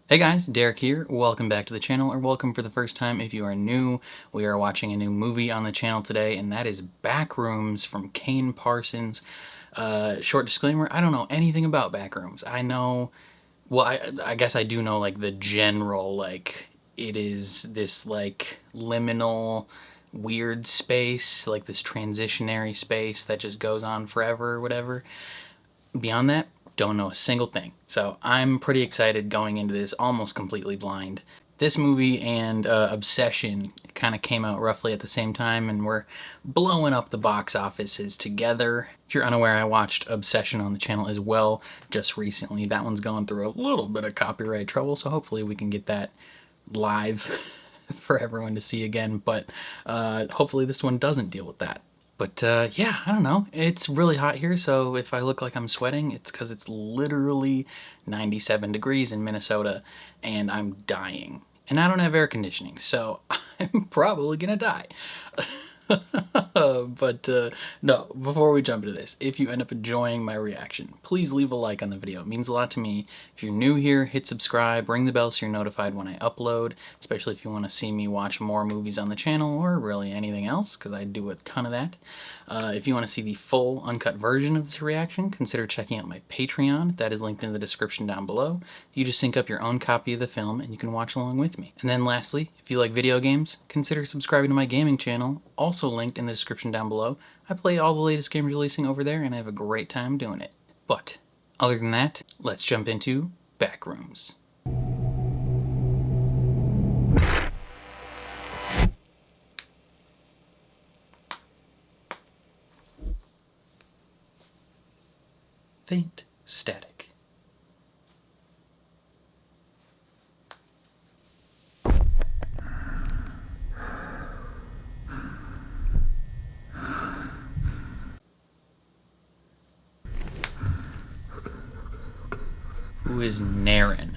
Hey guys, Derek here. Welcome back to the channel, or welcome for the first time if you are new. We are watching a new movie on the channel today, and that is Backrooms from Kane Parsons. Short disclaimer, I don't know anything about Backrooms. I know, well, I guess I do know, like, the general, like, it is this, like, liminal, weird space, like this transitionary space that just goes on forever or whatever. Beyond that, don't know a single thing. So I'm pretty excited going into this almost completely blind. This movie and Obsession kind of came out roughly at the same time and were blowing up the box offices together. If you're unaware, I watched Obsession on the channel as well just recently. That one's going through a little bit of copyright trouble, so hopefully we can get that live for everyone to see again, but hopefully this one doesn't deal with that. But yeah, I don't know. It's really hot here, so if I look like I'm sweating, it's because it's literally 97 degrees in Minnesota, and I'm dying. And I don't have air conditioning, so I'm probably gonna die. But no, before we jump into this, if you end up enjoying my reaction, please leave a like on the video. It means a lot to me. If you're new here, hit subscribe, ring the bell so you're notified when I upload, especially if you want to see me watch more movies on the channel or really anything else, because I do a ton of that. If you want to see the full uncut version of this reaction, consider checking out my Patreon. That is linked in the description down below. You just sync up your own copy of the film and you can watch along with me. And then lastly, if you like video games, consider subscribing to my gaming channel, also linked in the description down below. I play all the latest games releasing over there and I have a great time doing it. But other than that, let's jump into Backrooms. Faint static. Who is Naren?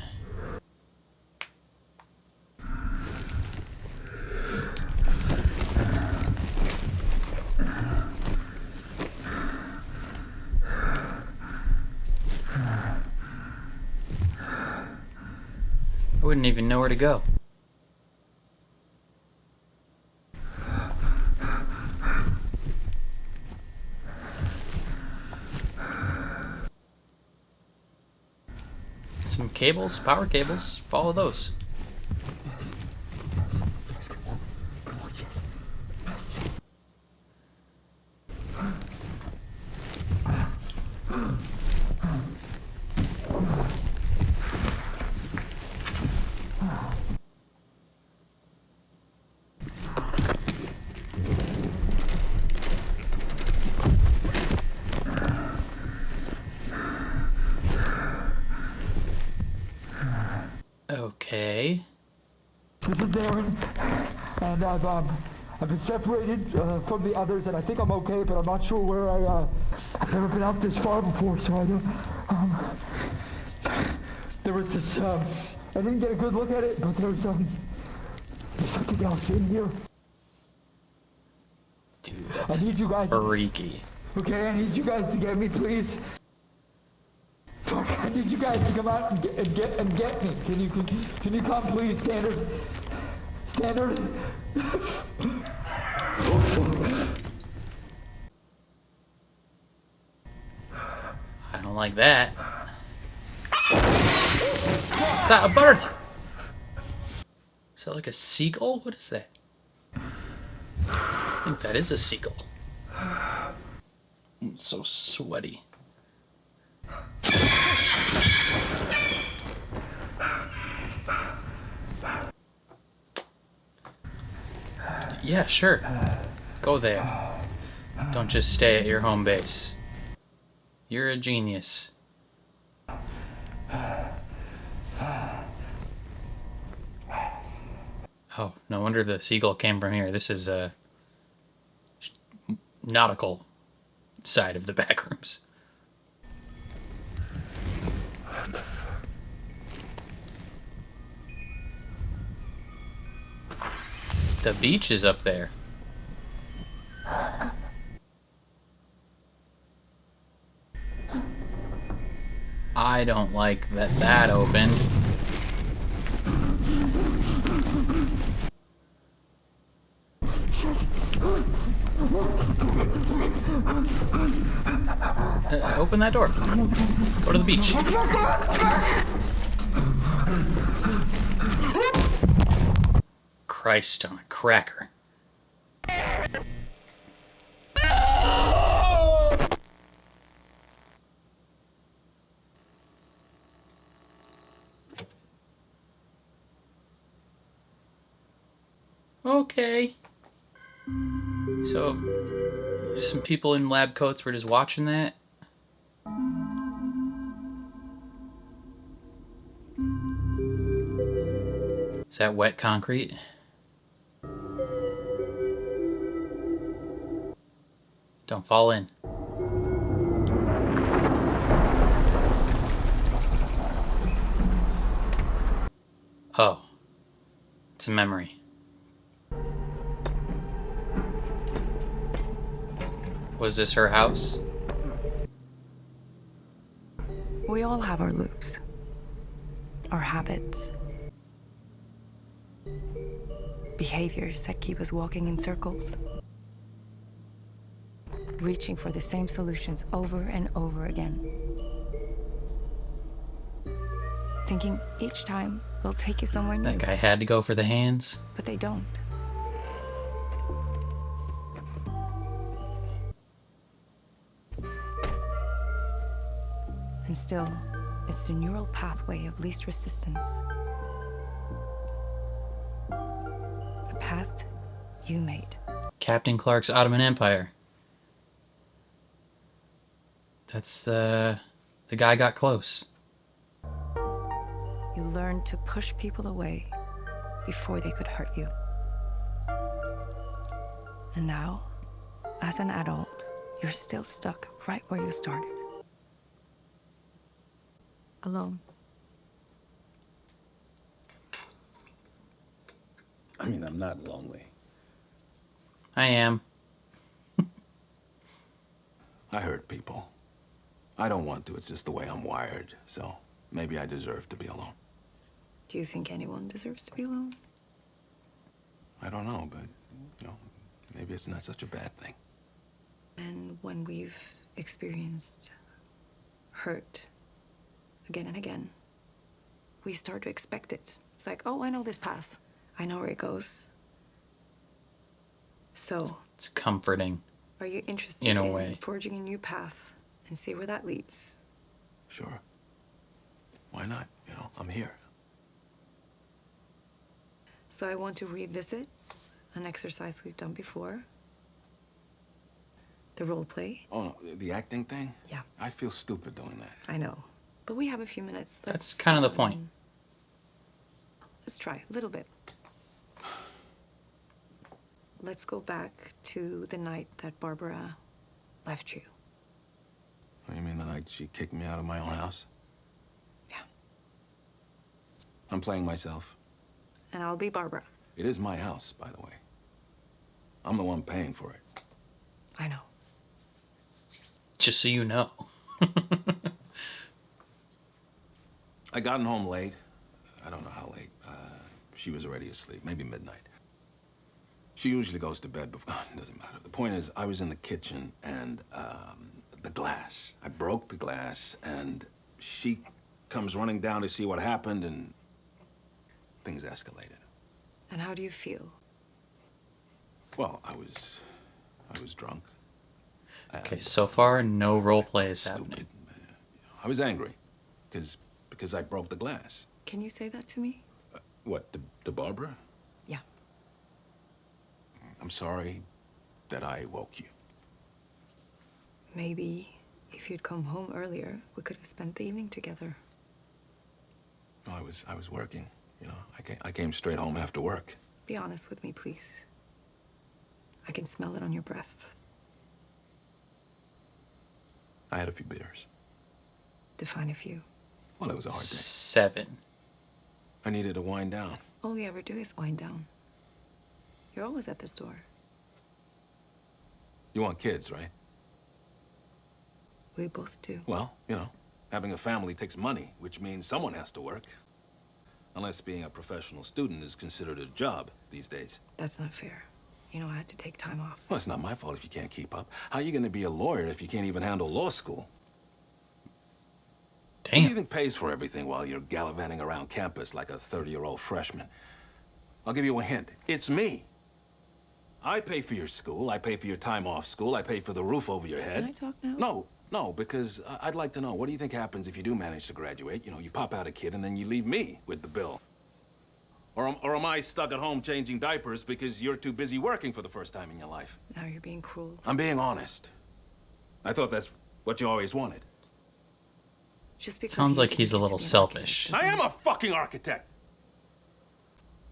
I wouldn't even know where to go. Some cables, power cables, follow those. Okay. This is Darren, and I've been separated from the others, and I think I'm okay, but I'm not sure where I've never been out this far before, so I don't. There was this. I didn't get a good look at it, but there's something else in here. Dude, I need you guys. freaky. Okay, I need you guys to get me, please. Fuck, I need you guys to come out and get me. Can you come, please, Standard? Standard. Oh, fuck. I don't like that. Is that a bird? Is that like a seagull? What is that? I think that is a seagull. I'm so sweaty. Yeah, sure. Go there. Don't just stay at your home base. You're a genius. Oh, no wonder the seagull came from here. This is a nautical side of the Backrooms. The beach is up there. I don't like that opened. Open that door. Go to the beach. Christ on a cracker. Okay. So, some people in lab coats were just watching that. Is that wet concrete? Don't fall in. Oh. It's a memory. Was this her house? We all have our loops, our habits, behaviors that keep us walking in circles, reaching for the same solutions over and over again, thinking each time they'll take you somewhere new. That guy had to go for the hands. But they don't. And still, it's the neural pathway of least resistance. A path you made. Captain Clark's Ottoman Empire. That's the guy got close. You learned to push people away before they could hurt you. And now, as an adult, you're still stuck right where you started. Alone. I mean, I'm not lonely. I am. I hurt people. I don't want to. It's just the way I'm wired. So maybe I deserve to be alone. Do you think anyone deserves to be alone? I don't know, but, you know, maybe it's not such a bad thing. And when we've experienced hurt again and again, we start to expect it. It's like, oh, I know this path. I know where it goes. So, It's comforting. are you interested In a in way. forging a new path and see where that leads? Sure. Why not? You know, I'm here. So I want to revisit an exercise we've done before. The role play. Oh, the acting thing? Yeah. I feel stupid doing that. I know. But we have a few minutes. That's kind of the point. Let's try a little bit. Let's go back to the night that Barbara left you. Oh, you mean the night she kicked me out of my own house? Yeah. I'm playing myself. And I'll be Barbara. It is my house, by the way. I'm the one paying for it. I know. Just so you know. I gotten home late. I don't know how late. She was already asleep, maybe midnight. She usually goes to bed before, it doesn't matter. The point is, I was in the kitchen and the glass. I broke the glass and she comes running down to see what happened and things escalated. And how do you feel? Well, I was drunk. Okay, so far, no role play is Stupid. happening. I was angry because I broke the glass. Can you say that to me? What, to Barbara? Yeah. I'm sorry that I woke you. Maybe if you'd come home earlier, we could have spent the evening together. No, I was working, you know. I came straight home after work. Be honest with me, please. I can smell it on your breath. I had a few beers. Define a few. Well, it was a hard day. 7. I needed to wind down. All you ever do is wind down. You're always at the store. You want kids, right? We both do. Well, you know, having a family takes money, which means someone has to work. Unless being a professional student is considered a job these days. That's not fair. You know, I had to take time off. Well, it's not my fault if you can't keep up. How are you going to be a lawyer if you can't even handle law school? Who do you Damn. think pays for everything while you're gallivanting around campus like a 30-year-old freshman? I'll give you a hint. It's me. I pay for your school. I pay for your time off school. I pay for the roof over your head. Can I talk now? No, because I'd like to know, what do you think happens if you do manage to graduate? You know, you pop out a kid and then you leave me with the bill. Or am I stuck at home changing diapers because you're too busy working for the first time in your life? Now you're being cruel. I'm being honest. I thought that's what you always wanted. Just because Sounds you like didn't he's a get to little be an selfish. architect I am a fucking architect.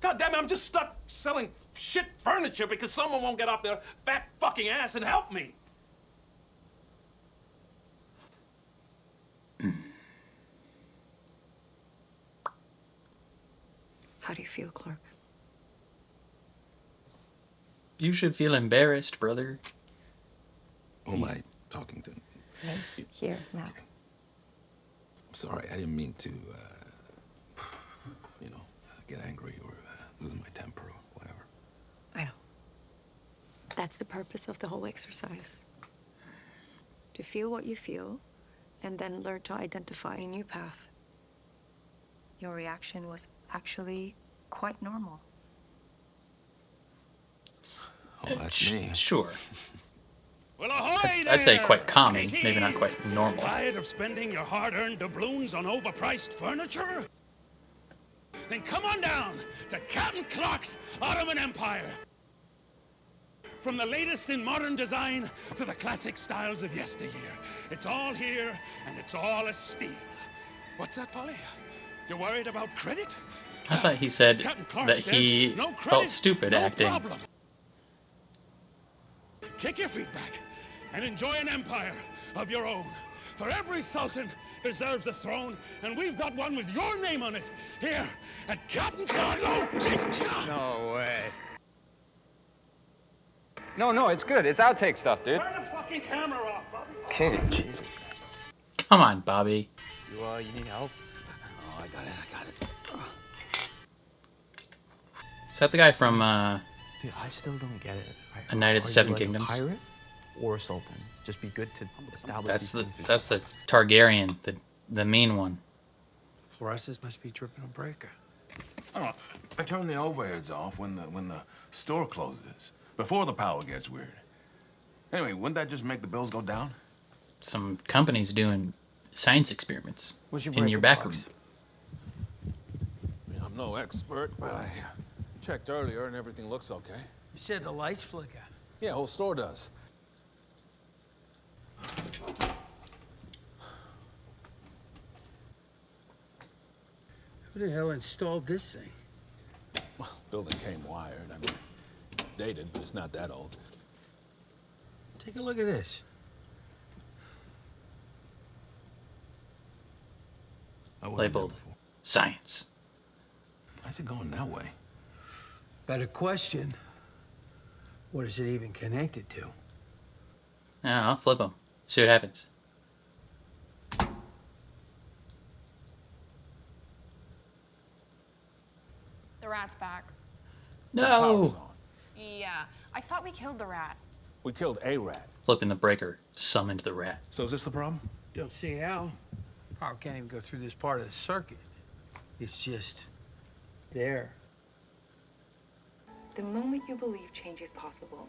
God damn it, I'm just stuck selling shit furniture because someone won't get off their fat fucking ass and help me. How do you feel, Clark? You should feel embarrassed, brother. Who am I talking to? Here, now. I'm sorry, I didn't mean to, you know, get angry or lose my temper or whatever. I know. That's the purpose of the whole exercise. To feel what you feel, and then learn to identify a new path. Your reaction was actually quite normal. Oh, that's me. Sure. Well, ahoy I'd say there, quite common, mateys. maybe not quite normal. Tired of spending your hard-earned doubloons on overpriced furniture? Then come on down to Captain Clark's Ottoman Empire. From the latest in modern design to the classic styles of yesteryear, it's all here and it's all a steal. What's that, Polly? You're worried about credit? I thought he said Captain Clark that says he no credit, felt stupid no acting. problem. Kick your feet back and enjoy an empire of your own. For every sultan deserves a throne, and we've got one with your name on it here at Captain Clark's. No way. No, it's good. It's outtake stuff, dude. Turn the fucking camera off, Bobby. Okay, Jesus. Come on, Bobby. You need help? Oh, I got it. Is that the guy from Dude, I still don't get it. A Night of the Are you Seven like Kingdoms? A pirate or a sultan? Just be good to establish that's these things. that's the Targaryen, the mean one. Fluorescence must be tripping a breaker. Oh, I turn the overheads off when the store closes, before the power gets weird. Anyway, wouldn't that just make the bills go down? Some companies doing science experiments What's your in your breaker back room. box? I mean, I'm no expert, but I checked earlier and everything looks okay. You said the lights flicker. Yeah, whole store does. Who the hell installed this thing? Well, building came wired. I mean, dated, but it's not that old. Take a look at this. I wasn't there Labeled before. science. Why is it going that way? Better question. What is it even connected to? Yeah, I'll flip them. See what happens. The rat's back. Power's No! on. Yeah, I thought we killed the rat. We killed a rat. Flipping the breaker summoned the rat. So is this the problem? Don't see how. Power can't even go through this part of the circuit. It's just there. The moment you believe change is possible,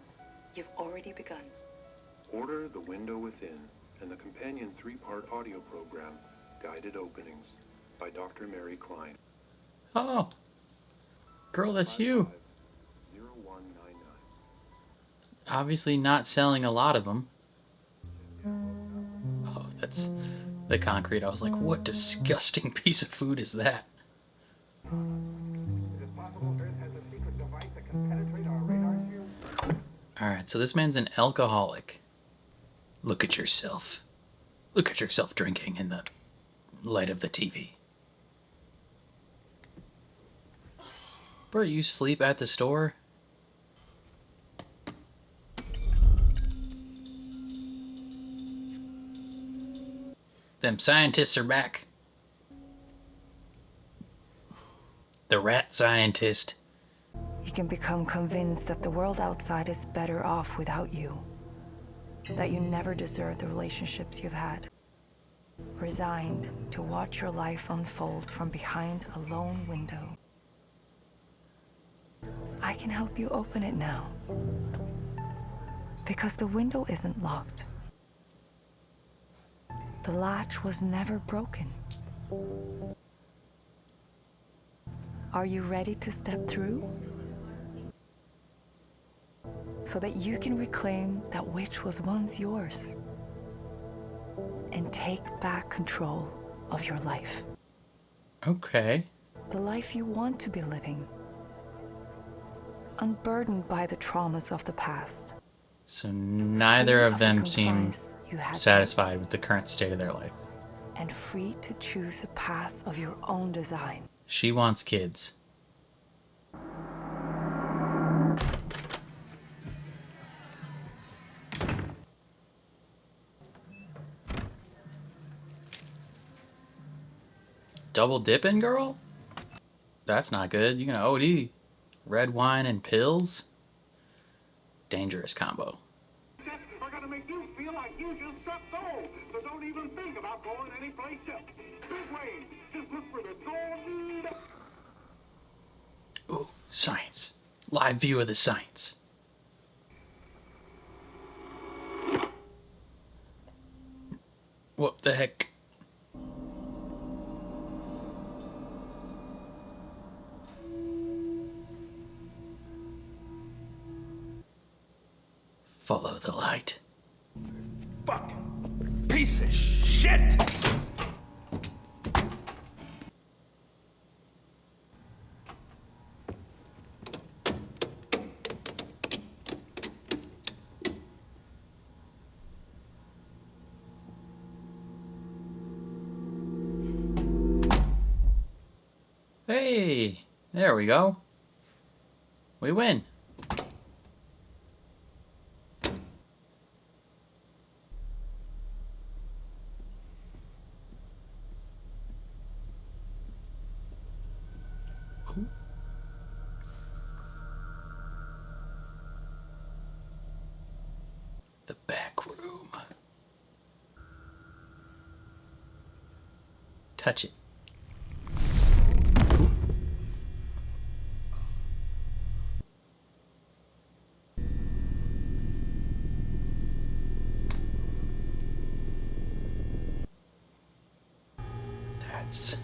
you've already begun. Order The Window Within and the companion 3-part audio program, Guided Openings, by Dr. Mary Klein. Oh! Girl, that's you. 0199. Obviously not selling a lot of them. Oh, that's the concrete. I was like, what disgusting piece of food is that? Alright, so this man's an alcoholic. Look at yourself. Look at yourself drinking in the light of the TV. Bro, you sleep at the store? Them scientists are back. The rat scientist. You can become convinced that the world outside is better off without you. That you never deserve the relationships you've had. resigned to watch your life unfold from behind a lone window. I can help you open it now, because the window isn't locked. The latch was never broken. Are you ready to step through? So that you can reclaim that which was once yours and take back control of your life. Okay. The life you want to be living, unburdened by the traumas of the past. So neither Free of of the them seem confines you had satisfied with the current state of their life. and free to choose a path of your own design. She wants kids. Double dipping, girl? That's not good. You're gonna OD. Red wine and pills? Dangerous combo. Are gonna make you feel like you just struck gold. So don't even think about going anyplace else. Big waves. Just look for the golden. Ooh, science. Live view of the science. What the heck? Follow the light. Fuck. Piece of shit. Hey, there we go. We win. Ooh. The back room. Touch it. That's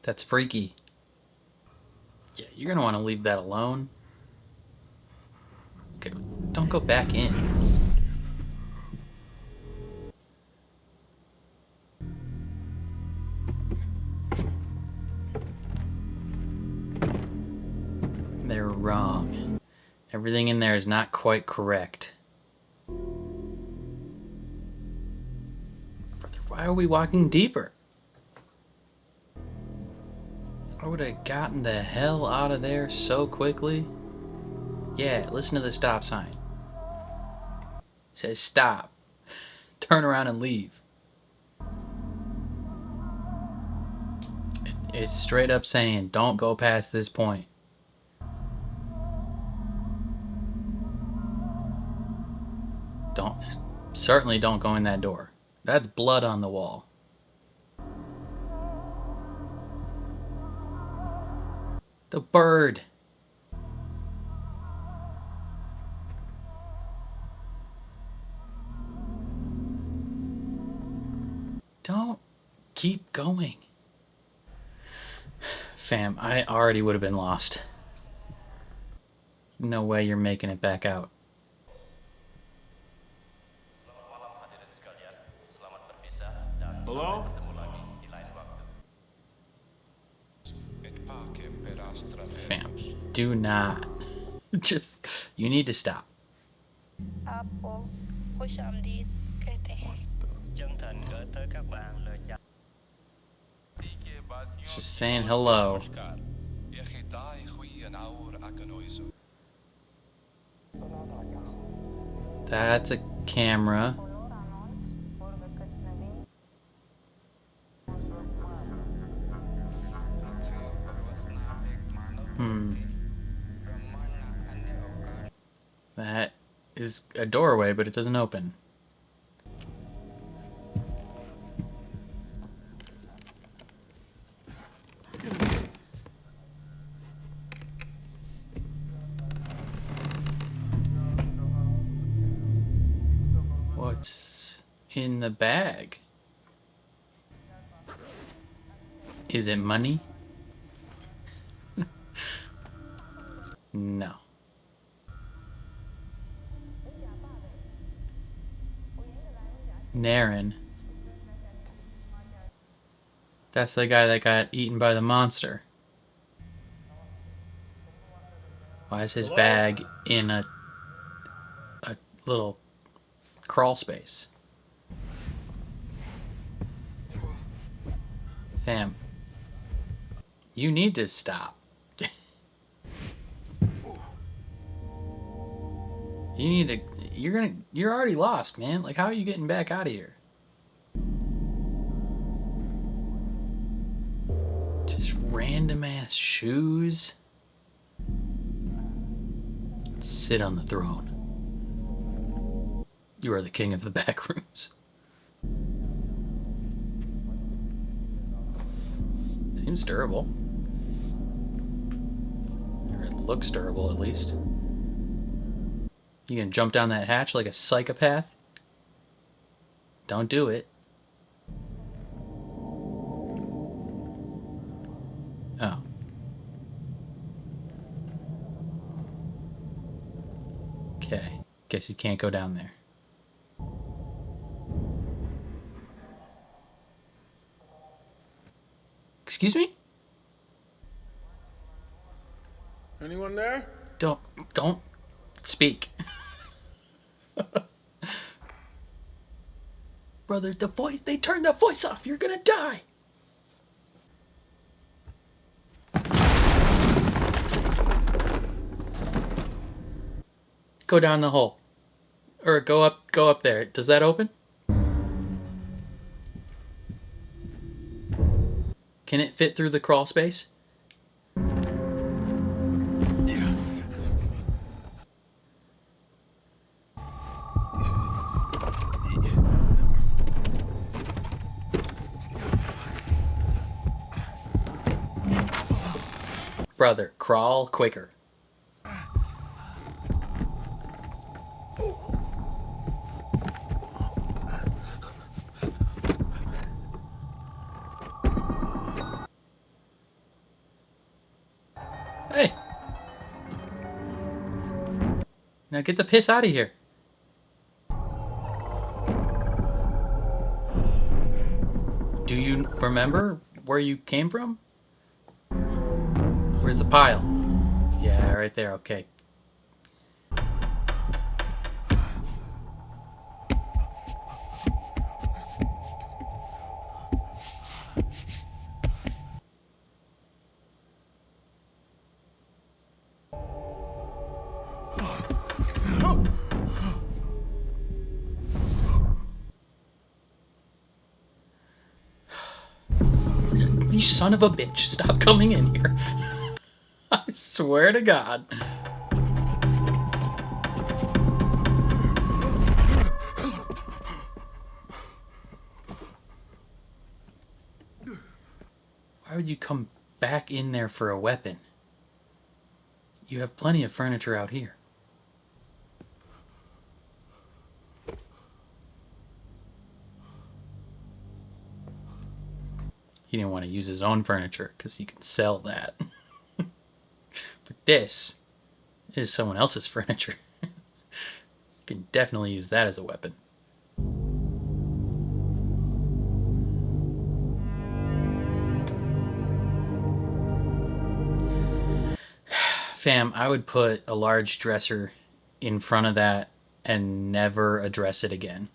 that's freaky. Yeah, you're gonna want to leave that alone. Okay, don't go back in. They're wrong. Everything in there is not quite correct. Brother, why are we walking deeper? I would have gotten the hell out of there so quickly. Yeah, listen to the stop sign. It says stop. Turn around and leave. It's straight up saying don't go past this point. Certainly don't go in that door. That's blood on the wall. The bird. Don't keep going. Fam, I already would have been lost. No way you're making it back out. Hello? Fam, do not. Just, you need to stop. It's just saying hello. That's a camera. That is a doorway, but it doesn't open. What's in the bag? Is it money? No. Naren. That's the guy that got eaten by the monster. Why is his bag in a little crawl space? Fam, you need to stop. You need to. You're already lost, man. Like, how are you getting back out of here? Just random ass shoes. Sit on the throne. You are the king of the Backrooms. Seems durable. Or it looks durable, at least. You gonna jump down that hatch like a psychopath? Don't do it. Oh. Okay. Guess you can't go down there. Excuse me? Anyone there? Don't speak. Brother, they turned the voice off. You're gonna die. Go down the hole. Or go up there. Does that open? Can it fit through the crawl space? Brother, crawl quicker. Hey. Now get the piss out of here. Do you remember where you came from? Where's the pile? Yeah, right there, okay. You son of a bitch, stop coming in here. I swear to God. Why would you come back in there for a weapon? You have plenty of furniture out here. He didn't want to use his own furniture because he can sell that. But this is someone else's furniture. You can definitely use that as a weapon. Fam, I would put a large dresser in front of that and never address it again.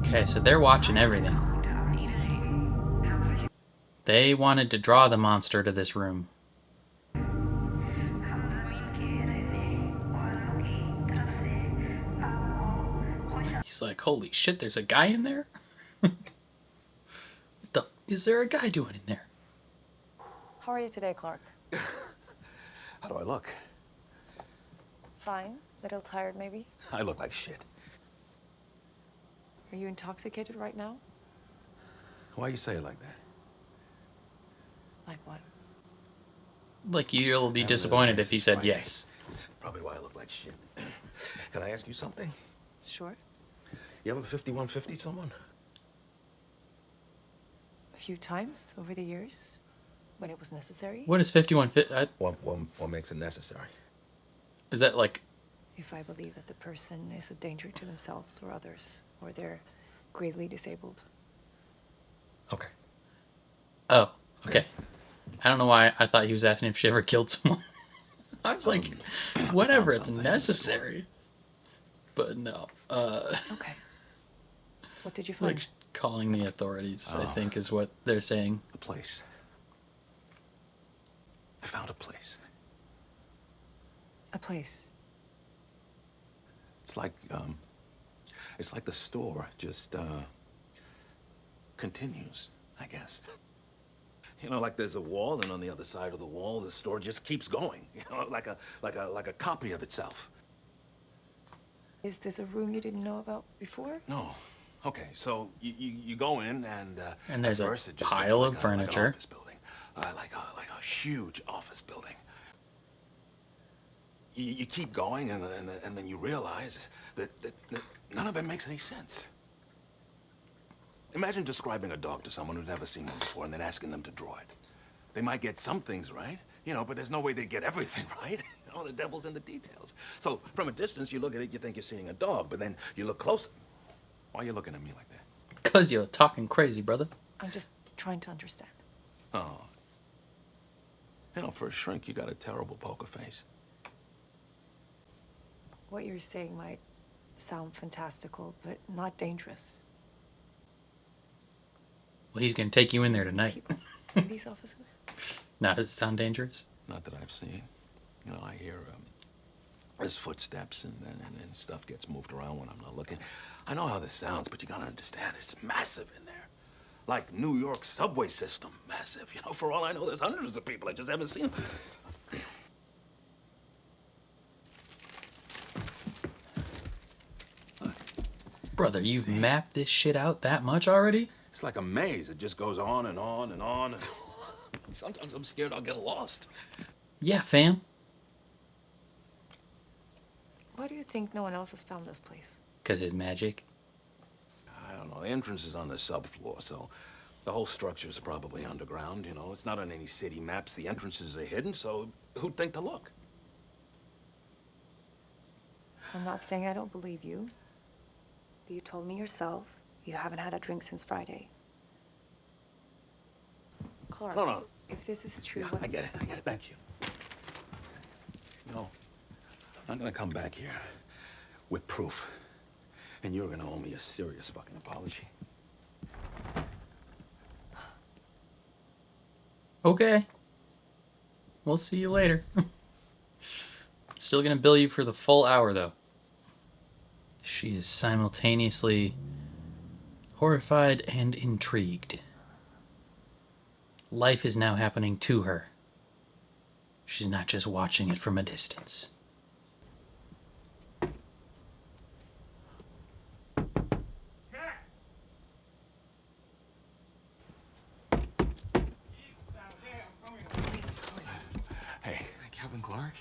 Okay, so they're watching everything. They wanted to draw the monster to this room. He's like, holy shit, there's a guy in there? Is there a guy doing in there? How are you today, Clark? How do I look? Fine. Little tired, maybe? I look like shit. Are you intoxicated right now? Why you say it like that? Like what? Like, you'll be I haven't had a disappointed drink if he since said Friday. yes. Probably why I look like shit. Can I ask you something? Sure. You ever 5150 someone? A few times over the years, when it was necessary. What is 51 fit? What makes it necessary? Is that like... If I believe that the person is a danger to themselves or others, or they're gravely disabled. Okay. Oh, okay. I don't know why I thought he was asking if she ever killed someone. I was like, whatever, it's necessary. But no. Okay. What did you find? Like, calling the authorities, I think, is what they're saying. The place. I found a place. A place. It's like the store just continues, I guess. You know, like there's a wall, and on the other side of the wall, the store just keeps going. You know, like a copy of itself. Is this a room you didn't know about before? No. Okay, so you go in, and there's at a first it just pile looks of like furniture. like an office building, like a huge office building. You keep going, and then you realize that none of it makes any sense. Imagine describing a dog to someone who's never seen one before and then asking them to draw it. They might get some things right, you know, but there's no way they get everything right. You know, the devil's in the details. So from a distance, you look at it, you think you're seeing a dog, but then you look closer. Why are you looking at me like that? Because you're talking crazy, brother. I'm just trying to understand. Oh. You know, for a shrink, you got a terrible poker face. What you're saying might sound fantastical, but not dangerous. Well, he's going to take you in there tonight. People in these offices? Now, does it sound dangerous? Not that I've seen. You know, I hear there's footsteps and stuff gets moved around when I'm not looking. I know how this sounds, but you gotta understand, it's massive in there. Like New York subway system, massive. You know, for all I know, there's hundreds of people I just haven't seen. Brother, you've mapped this shit out that much already? It's like a maze. It just goes on and on and on. Sometimes I'm scared I'll get lost. Yeah, fam. Why do you think no one else has found this place? Because it's magic. I don't know. The entrance is on the subfloor, so the whole structure is probably underground. You know, it's not on any city maps. The entrances are hidden, so who'd think to look? I'm not saying I don't believe you. But you told me yourself you haven't had a drink since Friday. Clark, No. if this is true, Yeah, what... I get it. Thank you. You know, I'm gonna come back here with proof, and you're gonna owe me a serious fucking apology. Okay. We'll see you later. Still gonna bill you for the full hour, though. She is simultaneously horrified and intrigued. Life is now happening to her. She's not just watching it from a distance. Hey. Calvin Clark?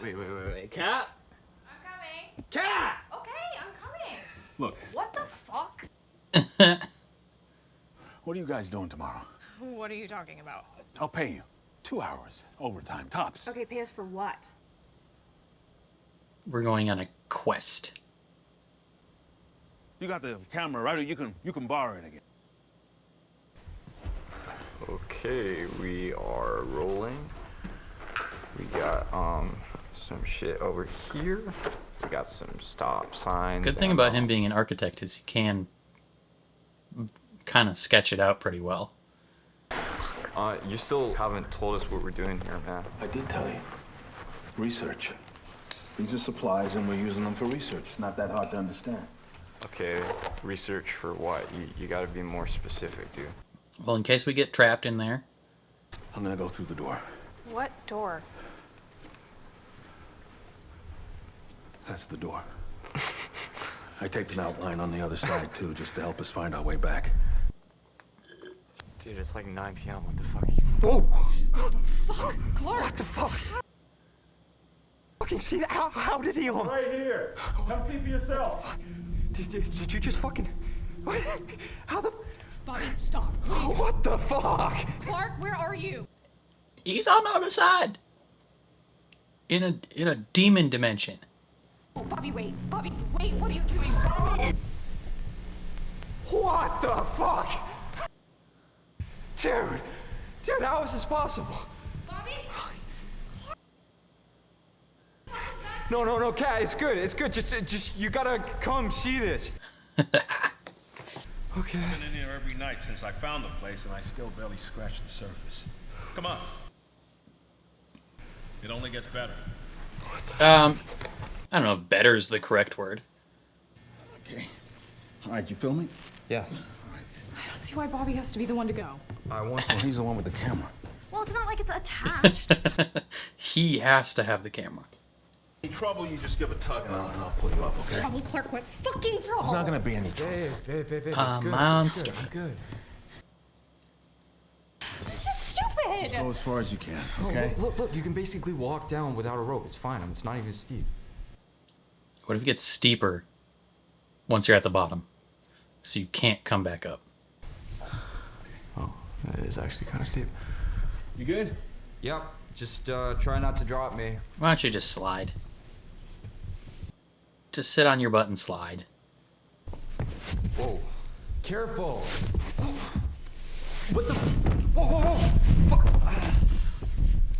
Wait. Cat? I'm coming. Cat! Okay, I'm coming. Look, What the fuck? What are you guys doing tomorrow? What are you talking about? I'll pay you. 2 hours. Overtime. Tops. Okay, pay us for what? We're going on a quest. You got the camera, right? Or you can borrow it again. Okay, we are rolling. We got some shit over here. We got some stop signs. Good thing about him being an architect is he can kind of sketch it out pretty well. You still haven't told us what we're doing here, man. I did tell you. Research. These are supplies, and we're using them for research. It's not that hard to understand. Okay, research for what? You gotta be more specific, dude. Well, in case we get trapped in there. I'm gonna go through the door. What door? That's the door. I taped an outline on the other side, too, just to help us find our way back. Dude, it's like 9 p.m. What the fuck are you... Whoa! What the fuck? Clark! What the fuck? Fucking see that? How did he on? Right here. Come see for yourself. Did you just fucking... What? How the... Bobby, stop. What the fuck? Clark, where are you? He's on the other side. In a demon dimension. Oh, Bobby, wait. Bobby, wait. What are you doing? Bobby! What the fuck? Dude, how is this possible? Bobby? No, Cat, it's good. Just, you gotta come see this. Okay. I've been in here every night since I found the place, and I still barely scratched the surface. Come on. It only gets better. I don't know if better is the correct word. Okay. All right, you filming? Yeah. I don't see why Bobby has to be the one to go. I want to. Well, he's the one with the camera. Well, it's not like it's attached. He has to have the camera. Any trouble, you just give a tug, and I'll pull you up, okay? Trouble, Clark, what fucking trouble? There's not gonna be any trouble. Babe, it's A good. monster. It's good. This is stupid! Just go as far as you can, Oh, okay? look, you can basically walk down without a rope. It's fine. It's not even steep. What if it gets steeper once you're at the bottom? So you can't come back up. Oh, that is actually kind of steep. You good? Yep. Just try not to drop me. Why don't you just slide? Just sit on your butt and slide. Whoa. Careful. What the... Whoa. Fuck.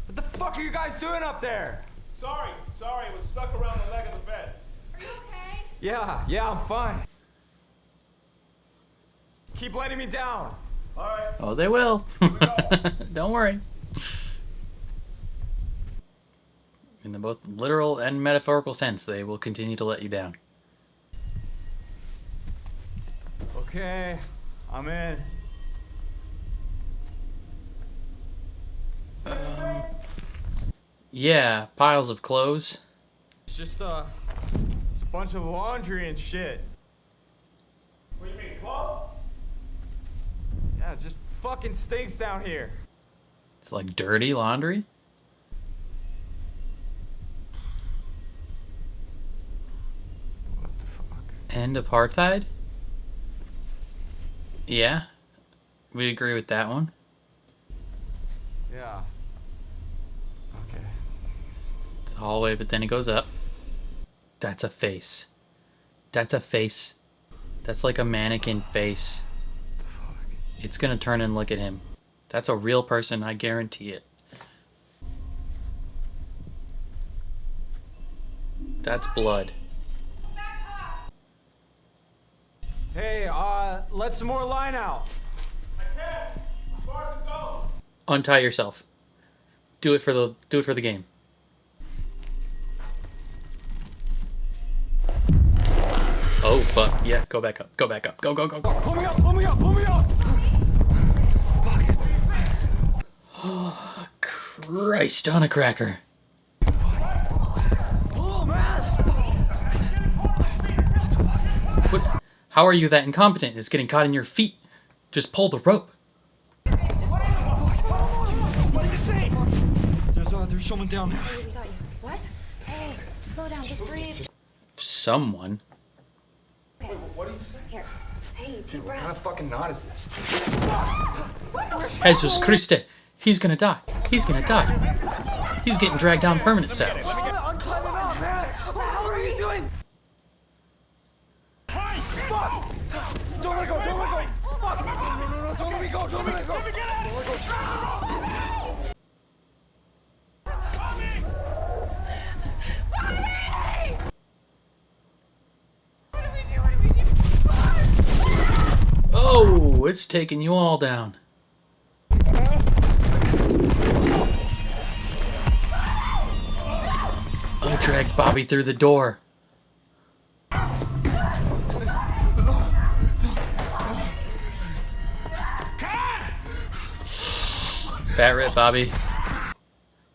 What the fuck are you guys doing up there? Sorry, it was stuck around the leg of the bed. Are you okay? Yeah, I'm fine. Keep letting me down. All right. Oh, they will. Don't worry. In the both literal and metaphorical sense, they will continue to let you down. Okay, I'm in. Yeah, piles of clothes. It's just it's a bunch of laundry and shit. What do you mean, clothes? Yeah, it just fucking stinks down here. It's like dirty laundry. What the fuck? And apartheid? Yeah, we agree with that one. Yeah. Okay. It's a hallway, but then it goes up. That's a face. That's a face. That's like a mannequin face. What the fuck? It's gonna turn and look at him. That's a real person, I guarantee it. That's blood. Hey, let some more line out. I can't. As far as it goes. Untie yourself. Do it for the game. Oh fuck. Yeah, go back up. Go back up. Go. Pull me up. Oh, Christ on a cracker. Pull, man. What? How are you that incompetent? It's getting caught in your feet. Just pull the rope. There's someone down there. We got you. What? Hey, slow down. Just breathe. Someone. Okay. What are you saying? Here. Hey, deep What kind breath. of fucking knot is this? Jesus Christ. He's gonna die. He's getting dragged down permanent steps. Untie the knot, man. What the hell are you doing? Fuck! Don't let go. Fuck! No, don't let me go. Don't let me go. Oh, it's taking you all down. I dragged Bobby through the door. Bat rip, Bobby.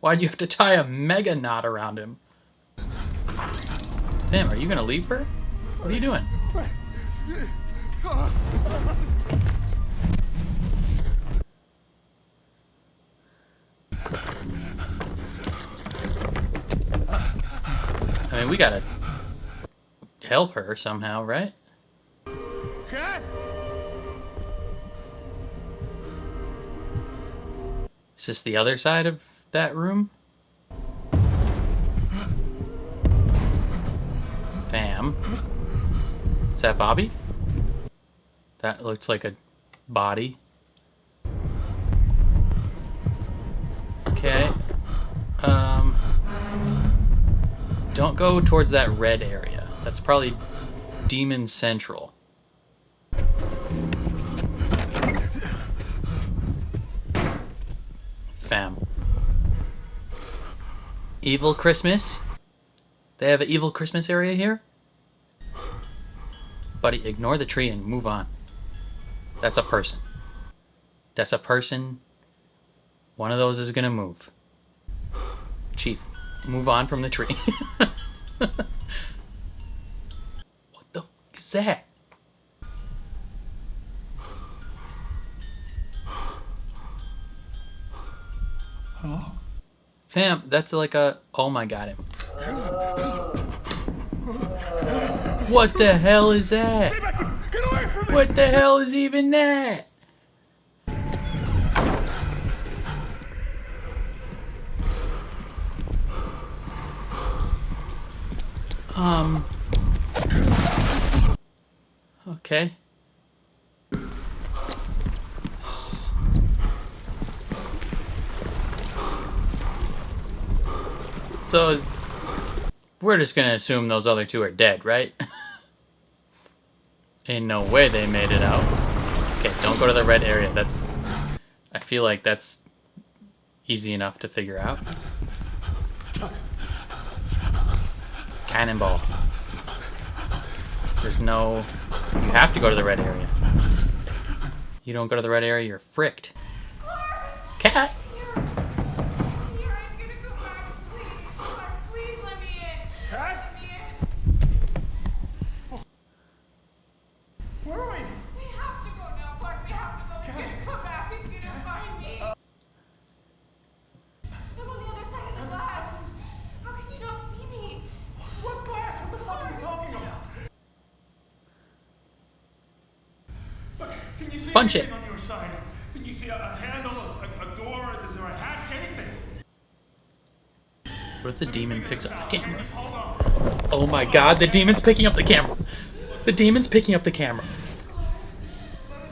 Why'd you have to tie a mega knot around him? Damn, are you gonna leave her? What are you doing? I mean, we gotta help her somehow, right? Cat? Is this the other side of that room? Bam. Is that Bobby? That looks like a body. Okay. Don't go towards that red area. That's probably Demon Central. Fam. Evil Christmas? They have an evil Christmas area here? Buddy, ignore the tree and move on. That's a person. That's a person. One of those is gonna move. Chief, move on from the tree. What the f is that? Hello? Fam, that's like a... Oh my god. What the hell is that? Stay back! Get away from me! What the hell is even that? Okay. So, we're just gonna assume those other two are dead, right? Ain't no way they made it out. Okay, don't go to the red area. That's... I feel like that's easy enough to figure out. Cannonball. There's no... You have to go to the red area. You don't go to the red area, you're fricked. Cat! Where are we? We have to go now, Clark. We have to go. It's gonna come back. It's gonna find me. I'm on the other side of the glass. How can you not see me? What glass? What the fuck are you talking about? Look, can you see Punch anything it. on your side? Can you see a handle, a door? Is there a hatch? Anything? What if the demon picks up the camera? Just hold on. Oh my god, the demon's picking up the camera. The demon's picking up the camera.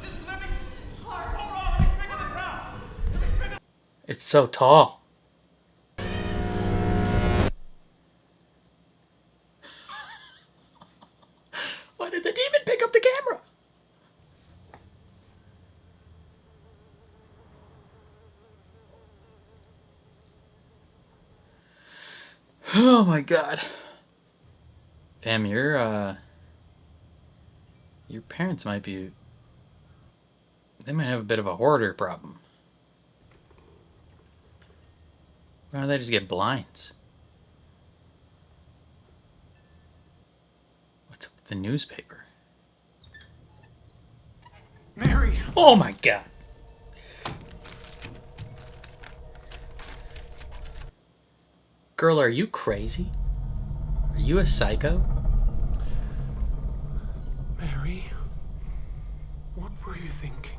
Just let me. Just hold on. Let me figure this out. Let me figure. It's so tall. Why did the demon pick up the camera? Oh my god. Fam, your parents might be... They might have a bit of a hoarder problem. Why don't they just get blinds? What's up with the newspaper? Mary. Oh my god. Girl, are you crazy? Are you a psycho? Mary, what were you thinking?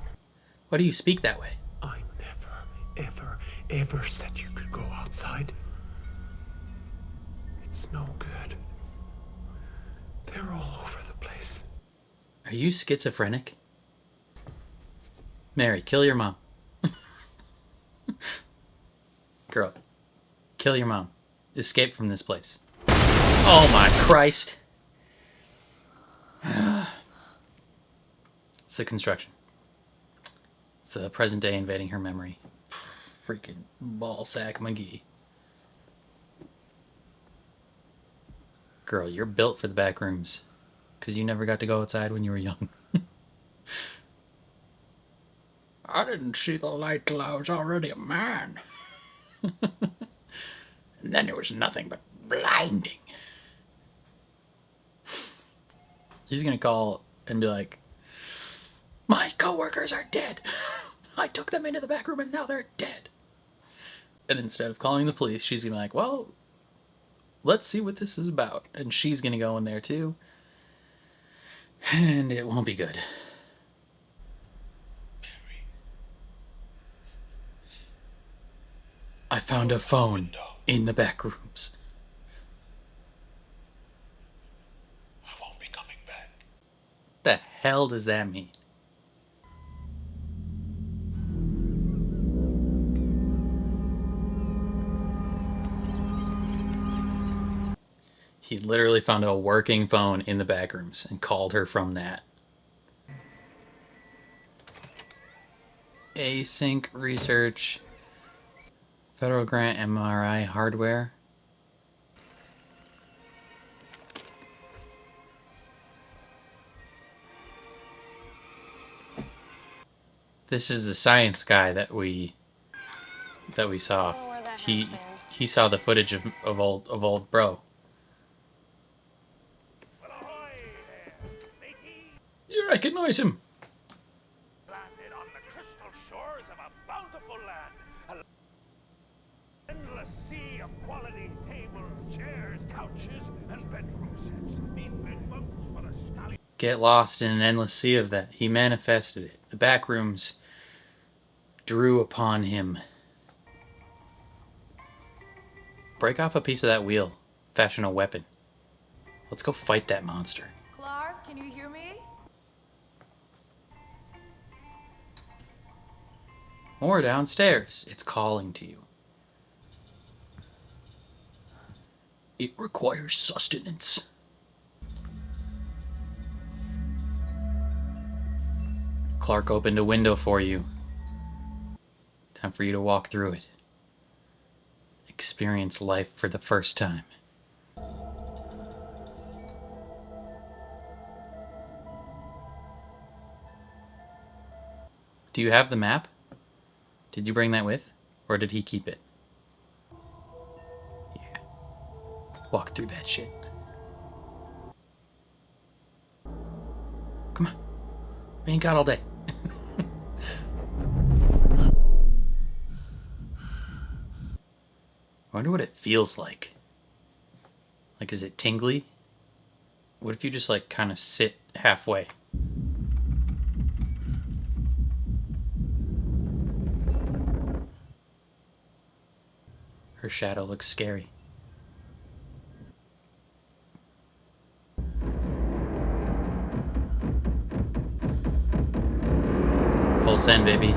Why do you speak that way? I never, ever said you could go outside. It's no good. They're all over the place. Are you schizophrenic? Mary, kill your mom. Girl, kill your mom. Escape from this place. Oh my Christ. It's the construction. It's the present day invading her memory. Freaking ballsack McGee. Girl, you're built for the back rooms. Because you never got to go outside when you were young. I didn't see the light till I was already a man. And then there was nothing but blinding. He's gonna call and be like, my coworkers are dead. I took them into the back room and now they're dead. And instead of calling the police, she's gonna be like, well, let's see what this is about. And she's gonna go in there too. And it won't be good. I found a phone in the back rooms. I won't be coming back. The hell does that mean? He literally found a working phone in the back rooms and called her from that. Async research. Federal grant MRI hardware. This is the science guy that we saw. He saw the footage of old bro. You recognize him? Landed on the crystal shores of a bountiful land. An endless sea of quality tables, chairs, couches, and bedroom sets. Meet bed bunks for a stallion. Get lost in an endless sea of that. He manifested it. The back rooms drew upon him. Break off a piece of that wheel. Fashion a weapon. Let's go fight that monster. Clark, can you hear me? Or downstairs. It's calling to you. It requires sustenance. Clark opened a window for you. Time for you to walk through it. Experience life for the first time. Do you have the map? Did you bring that with? Or did he keep it? Yeah. Walk through that shit. Come on. We ain't got all day. I wonder what it feels like. Like, is it tingly? What if you just, like, kind of sit halfway? Her shadow looks scary. Full send, baby.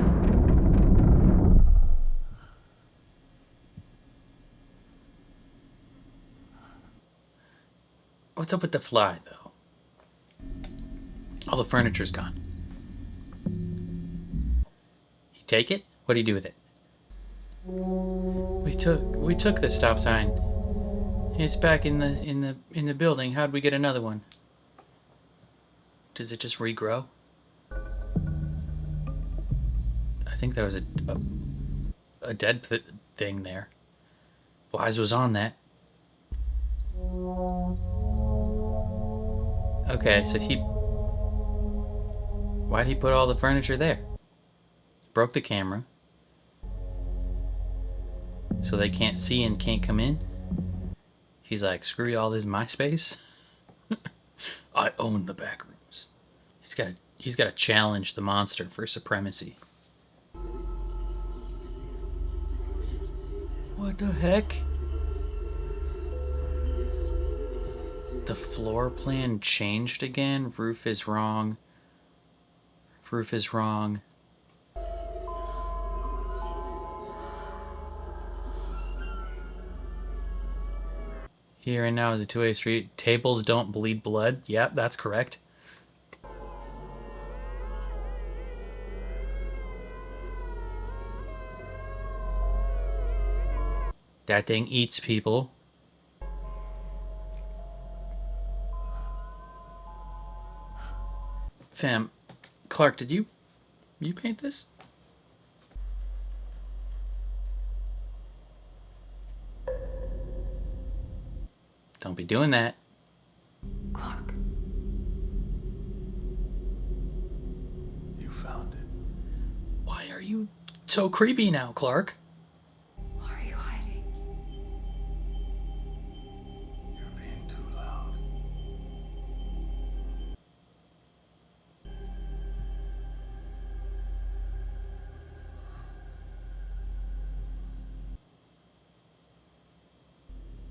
What's up with the fly, though? All the furniture's gone. You take it? What do you do with it? We took the stop sign. It's back in the building. How'd we get another one? Does it just regrow? I think there was a dead thing there. Flies was on that. Okay, so why'd he put all the furniture there? Broke the camera. So they can't see and can't come in? He's like, screw y'all, this is my space. I own the back rooms. He's gotta challenge the monster for supremacy. What the heck? The floor plan changed again. Roof is wrong. Roof is wrong. Here and now is a two-way street. Tables don't bleed blood. Yep, that's correct. That thing eats people. Fam, Clark, did you paint this? Don't be doing that. Clark. You found it. Why are you so creepy now, Clark? Why are you hiding? You're being too loud.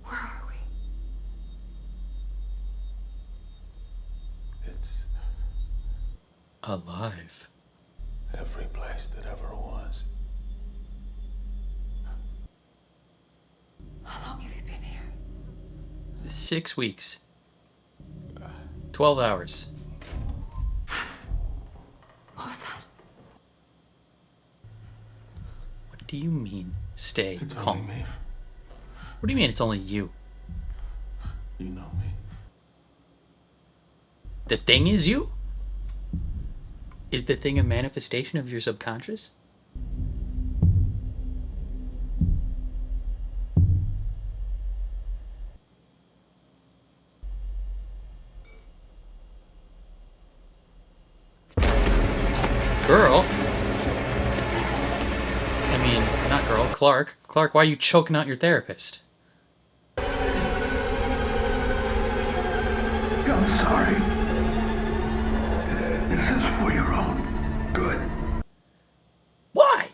Where are we? It's Alive. every place that ever was. How long have you been here? 6 weeks. 12 hours. What was that? What do you mean, stay It's calm? only me. What do you mean it's only you? You know me. The thing is you? Is the thing a manifestation of your subconscious? Girl? I mean, not girl, Clark. Clark, why are you choking out your therapist? I'm sorry. This is for your own good. Why?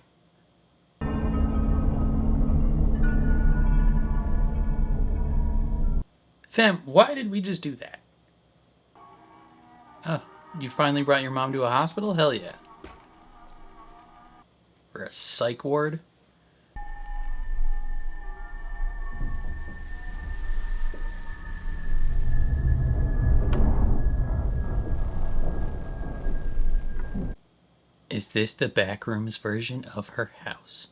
Fam, why did we just do that? Oh, you finally brought your mom to a hospital? Hell yeah. Or a psych ward? Is this the Backrooms version of her house?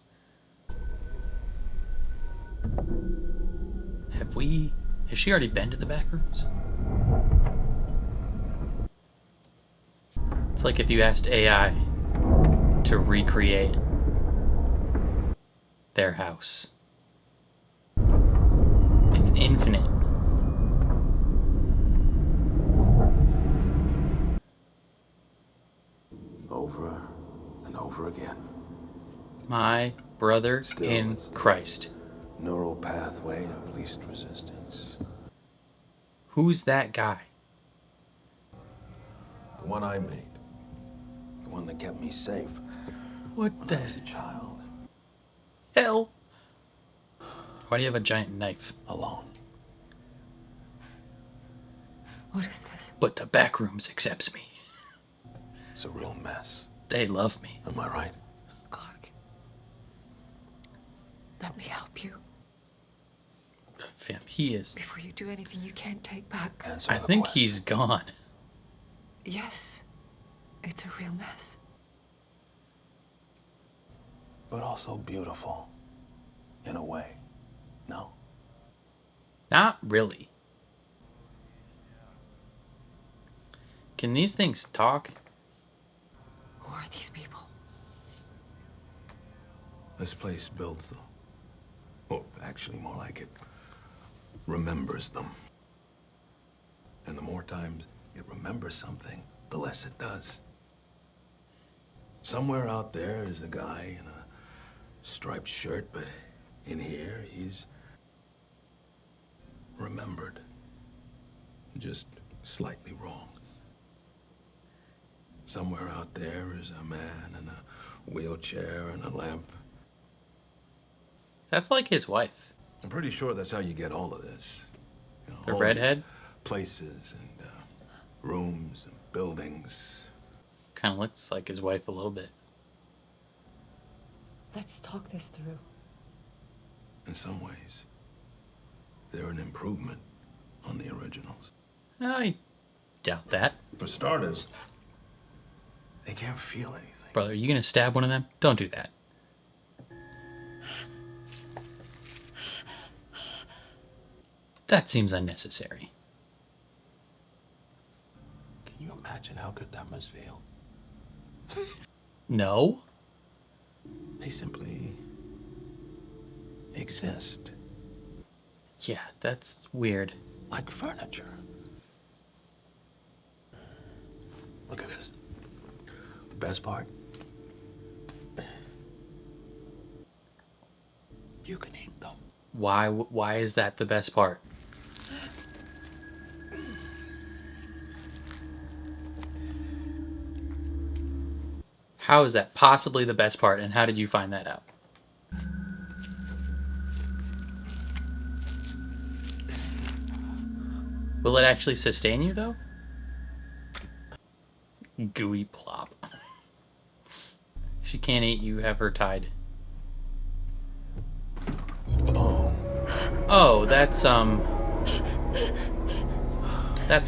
Has she already been to the Backrooms? It's like if you asked AI to recreate their house. It's infinite. Over and over again. My brother Still, in it's the Christ. neural pathway of least resistance. Who's that guy? The one I made. The one that kept me safe What when the I was a child. hell? Why do you have a giant knife? Alone. What is this? But the Backrooms accepts me. It's a real mess. They love me. Am I right? Clark. Let me help you. Fam, he is. Before you do anything you can't take back. Answer I the think question. he's gone. Yes. It's a real mess. But also beautiful. In a way. No? Not really. Can these things talk? Who are these people? This place builds them. Well, actually, more like it remembers them. And the more times it remembers something, the less it does. Somewhere out there is a guy in a striped shirt, but in here, he's remembered. Just slightly wrong. Somewhere out there is a man in a wheelchair and a lamp. That's like his wife. I'm pretty sure that's how you get all of this. You know, The all redhead? these places and rooms and buildings. Kind of looks like his wife a little bit. Let's talk this through. In some ways, they're an improvement on the originals. I doubt that. For starters, they can't feel anything. Brother, are you gonna stab one of them? Don't do that. That seems unnecessary. Can you imagine how good that must feel? No? They simply exist. Yeah, that's weird. like furniture. Look at this. The best part? You can eat them. Why is that the best part? How is that possibly the best part, and how did you find that out? Will it actually sustain you, though? Gooey plop. She can't eat you, have her tied. Oh, that's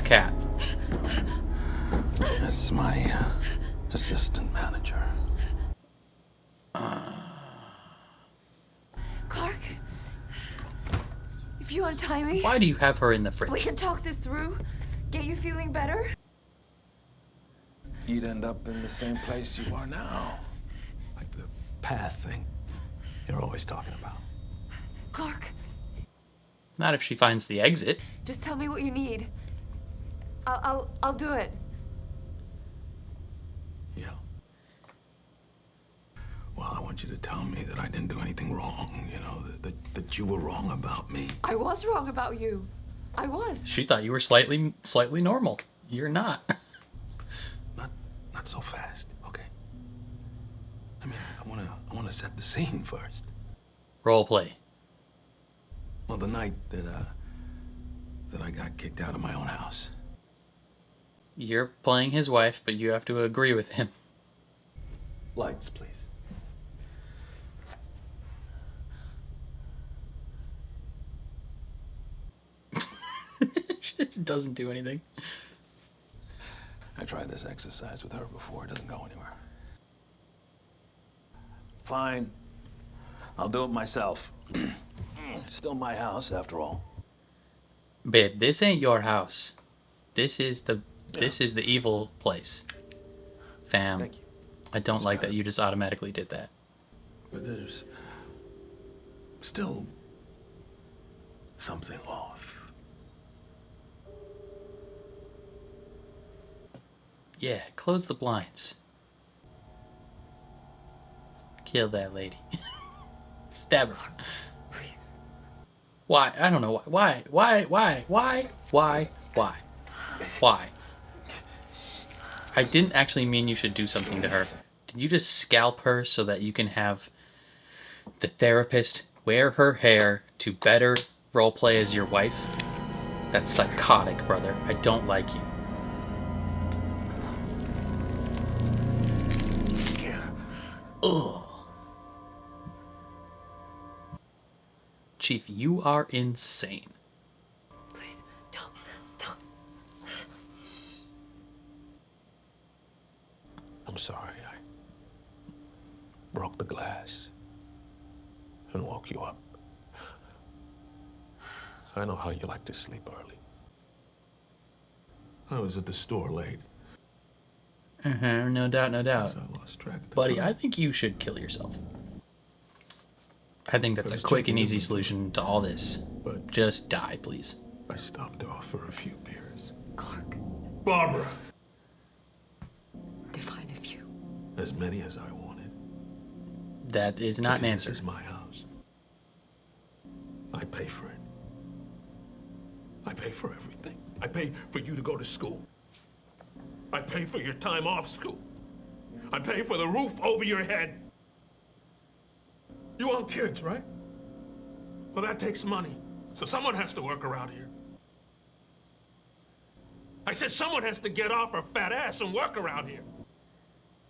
Cat. That's my assistant manager. Clark, if you untie me, Why do you have her in the fridge? we can talk this through. Get you feeling better? You'd end up in the same place you are now. Like the path thing you're always talking about. Clark, Not if she finds the exit. just tell me what you need. I'll do it. Yeah. Well, I want you to tell me that I didn't do anything wrong, you know, that you were wrong about me. I was wrong about you. I was. She thought you were slightly normal. You're not. Not so fast, okay? I mean, I wanna set the scene first. Role play. Well, the night that I got kicked out of my own house. You're playing his wife, but you have to agree with him. Lights, please. It doesn't do anything. I tried this exercise with her before. It doesn't go anywhere. Fine. I'll do it myself. It's still my house, after all. Babe, this ain't your house. This is the evil place. Fam. Thank you. I don't like that you just automatically did that. But there's still something off. Yeah, close the blinds. Kill that lady. Stab her. Please. Why? I don't know why. Why? I didn't actually mean you should do something to her. Did you just scalp her so that you can have the therapist wear her hair to better roleplay as your wife? That's psychotic, brother. I don't like you. Ugh. Chief, you are insane. Please, don't. I'm sorry. I broke the glass and woke you up. I know how you like to sleep early. I was at the store late. No doubt. I lost track of the Buddy, time. I think you should kill yourself. I think that's I a was quick and checking easy in. solution to all this. But Just die, please. I stopped off for a few beers. Clark, Barbara! define a few. As many as I wanted. That is not an Because answer. This is my house. I pay for it. I pay for everything. I pay for you to go to school. I pay for your time off school. I pay for the roof over your head. You want kids, right? Well, that takes money. So someone has to work around here. I said someone has to get off her fat ass and work around here.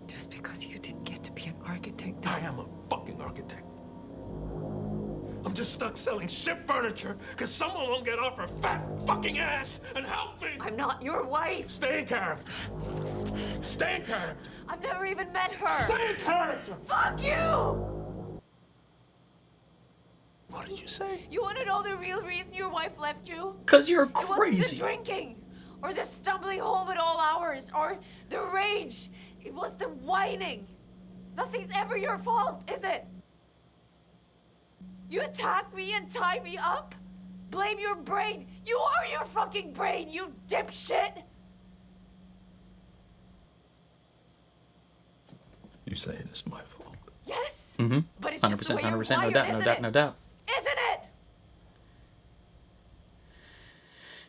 Just because you didn't get to be an architect I doesn't... am a fucking architect. I'm just stuck selling shit furniture because someone won't get off her fat fucking ass and help me. I'm not your wife. Stay in character. Stay in character. I've never even met her. Stay in character. Fuck you! What did you say? You want to know the real reason your wife left you? 'Cause you're It wasn't the crazy. drinking, or the stumbling home at all hours, or the rage. It was the whining. Nothing's ever your fault, is it? You attack me and tie me up, Blame your brain. You are your fucking brain, you dipshit. You say it is my fault. Yes. Mm-hmm. But it's 100%, just the way you're 100%, no wired, doubt, no isn't doubt, it? no doubt. Isn't it?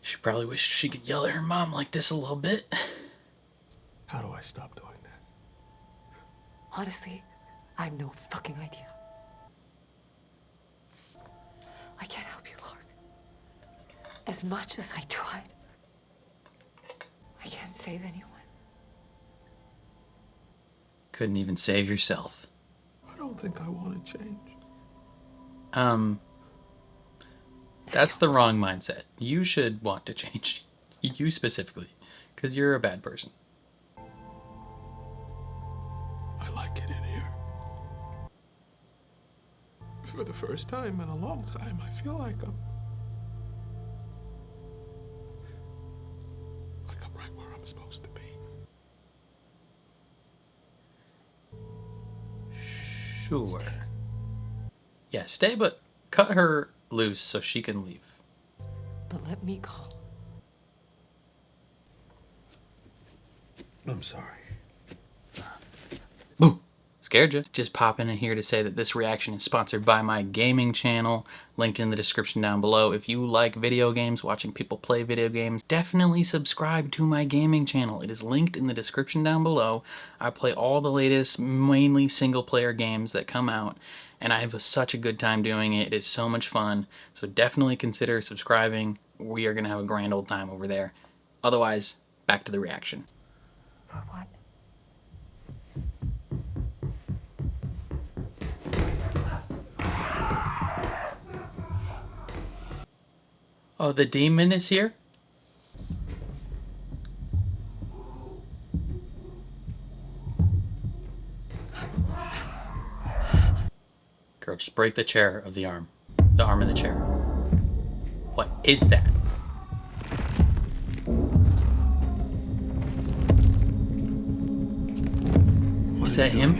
She probably wished she could yell at her mom like this a little bit. How do I stop doing that? Honestly, I have no fucking idea. I can't help you, Clark. As much as I tried, I can't save anyone. Couldn't even save yourself. I don't think I want to change. That's the wrong mindset. You should want to change. You specifically. Because you're a bad person. I like it in here. For the first time in a long time, I feel like I'm right where I'm supposed to be. Sure. Yeah, stay, but cut her loose so she can leave. But let me call. I'm sorry. Boom! Scared you. Just popping in here to say that this reaction is sponsored by my gaming channel, linked in the description down below. If you like video games, watching people play video games, definitely subscribe to my gaming channel. It is linked in the description down below. I play all the latest, mainly single-player games that come out, and I have such a good time doing it. It is so much fun, so definitely consider subscribing. We are going to have a grand old time over there. Otherwise, back to the reaction. For what? Oh, the demon is here? Girl, just break the chair of the arm. The arm of the chair. What is that? Is that him?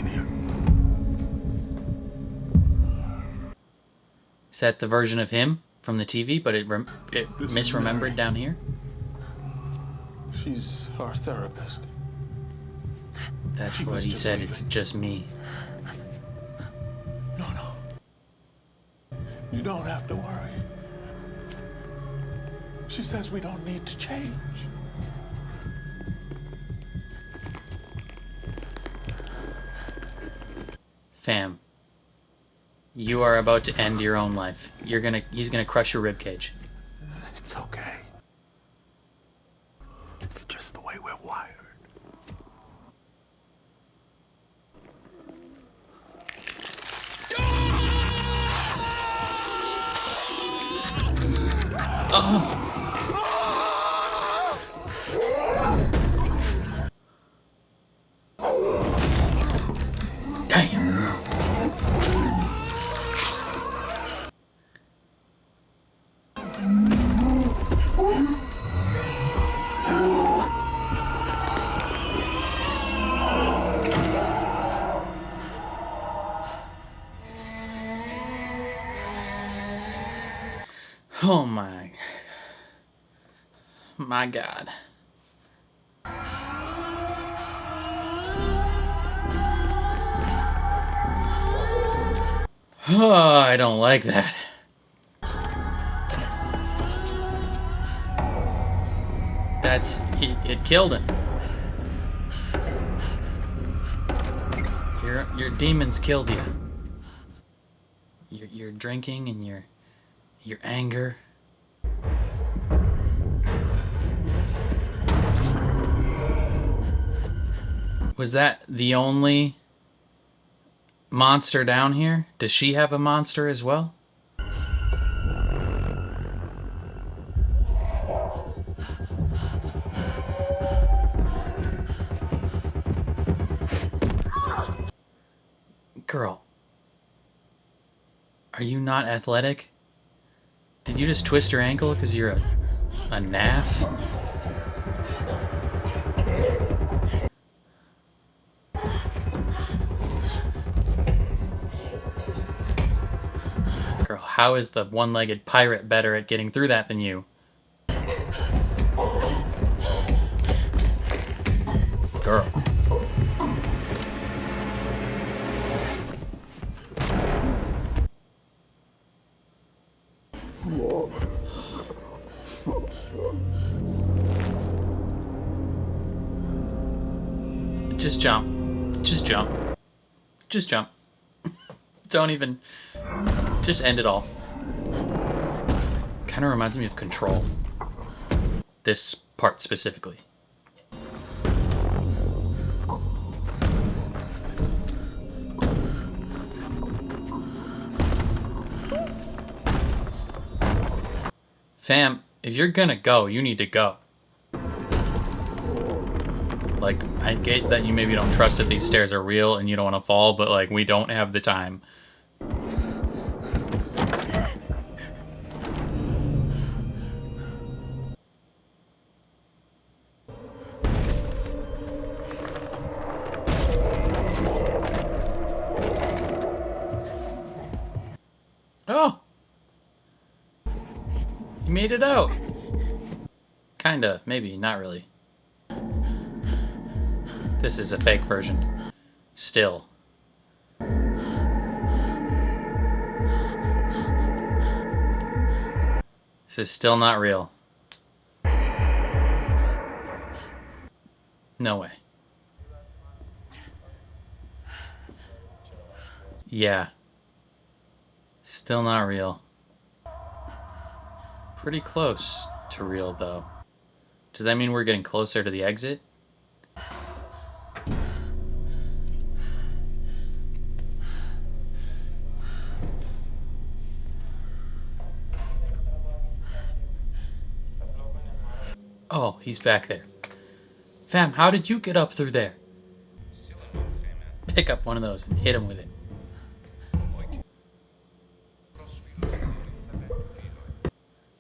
Is that the version of him from the TV, but it misremembered down here? She's our therapist. That's what he said. It's just me. No. You don't have to worry. She says we don't need to change. Fam, you are about to end your own life. He's gonna crush your ribcage. It's okay. It's just the way we're wired. Damn. Oh my God. Oh, I don't like that. It killed him. Your demons killed you. Your drinking and your anger. Was that the only monster down here? Does she have a monster as well? Girl, are you not athletic? Did you just twist your ankle because you're a naff? Girl, how is the one-legged pirate better at getting through that than you? Girl. Just jump. Just jump. Just jump. Don't even... Just end it all. Kind of reminds me of Control. This part specifically. Fam, if you're gonna go, you need to go. Like, I get that you maybe don't trust that these stairs are real and you don't want to fall, but like, we don't have the time. Oh! You made it out! Kinda, maybe, not really. This is a fake version. Still. This is still not real. No way. Yeah. Still not real. Pretty close to real, though. Does that mean we're getting closer to the exit? Oh, he's back there. Fam, how did you get up through there? Pick up one of those and hit him with it.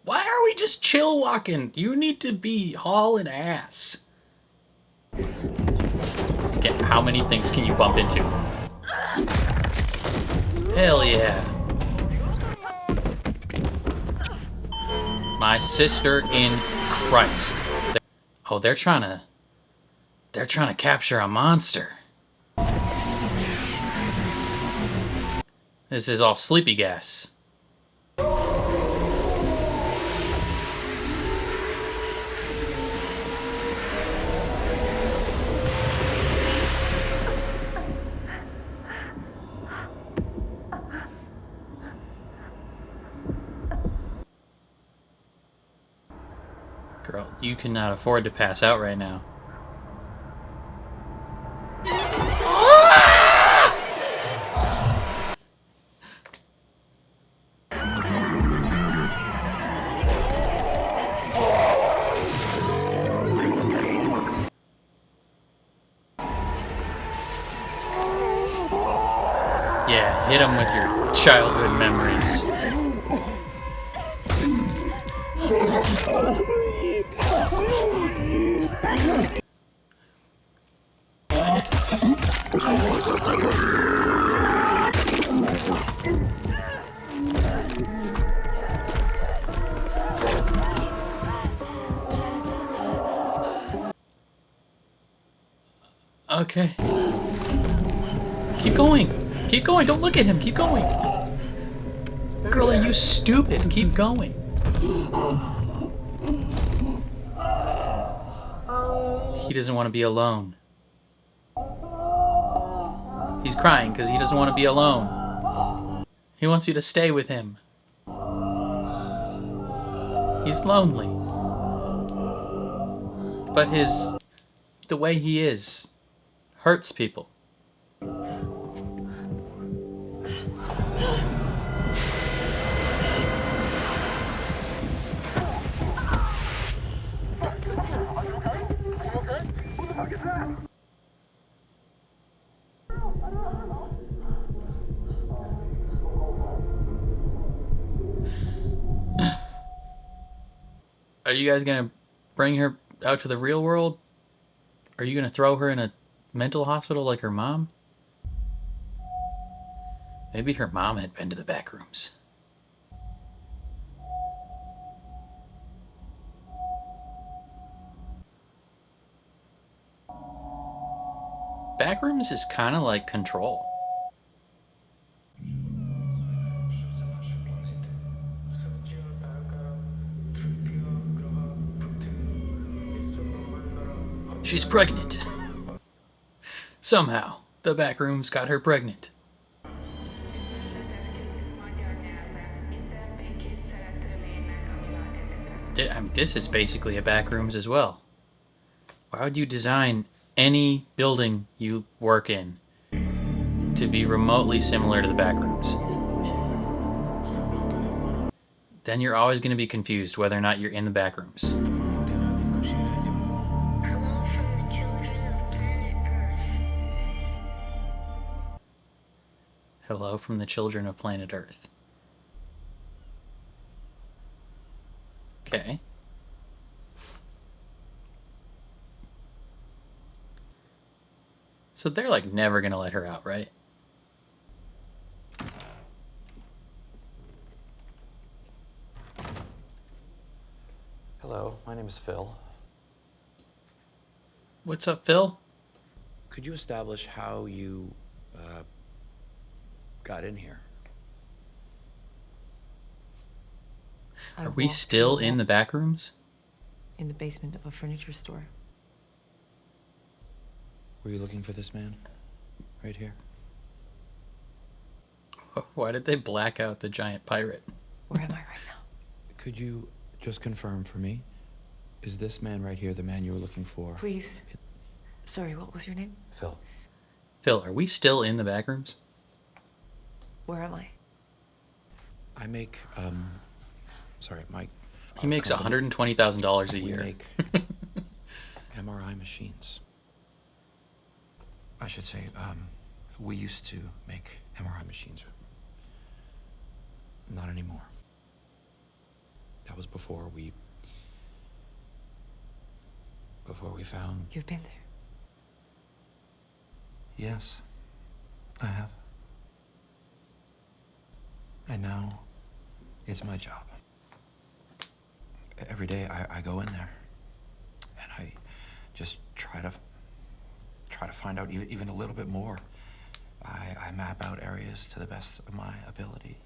Why are we just chill walking? You need to be hauling ass. Again, how many things can you bump into? Hell yeah. My sister in Christ. Oh, they're trying to capture a monster. This is all sleepy gas. Girl, you cannot afford to pass out right now. Yeah, hit him with your childhood memories. Okay. Keep going. Keep going. Don't look at him. Keep going. Girl, are you stupid? Keep going. He doesn't want to be alone. He's crying because he doesn't want to be alone. He wants you to stay with him. He's lonely. But the way he is hurts people. Are you guys gonna bring her out to the real world? Are you gonna throw her in a mental hospital like her mom? Maybe her mom had been to the Backrooms. Backrooms is kind of like Control. She's pregnant. Somehow, the Backrooms got her pregnant. I mean, this is basically a Backrooms as well. Why would you design any building you work in to be remotely similar to the Backrooms? Then you're always going to be confused whether or not you're in the Backrooms. Hello from the children of planet Earth. Okay. So they're like never gonna let her out, right? Hello, my name is Phil. What's up, Phil? Could you establish how you got in here? Are we still in the Backrooms? In the basement of a furniture store. Were you looking for this man? Right here? Why did they black out the giant pirate? Where am I right now? Could you just confirm for me? Is this man right here the man you were looking for? Please. Sorry, what was your name? Phil. Phil, are we still in the Backrooms? Where am I? I make, sorry, Mike. He makes $120,000 a year. We make MRI machines. I should say, we used to make MRI machines. Not anymore. That was before we found... You've been there. Yes, I have. And now, it's my job. Every day I go in there, and I just try to find out even a little bit more. I map out areas to the best of my ability.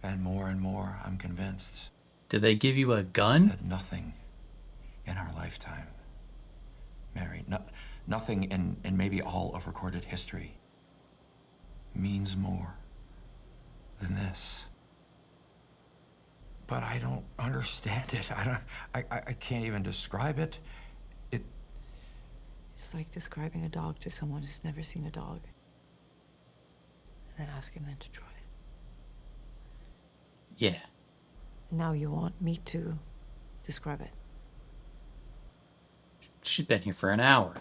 And more, I'm convinced. Did they give you a gun? That nothing in our lifetime, Mary, nothing in maybe all of recorded history means more than this. But I don't understand it. I can't even describe it. It's like describing a dog to someone who's never seen a dog. And then asking them to try it. Yeah. Now you want me to describe it. She's been here for an hour.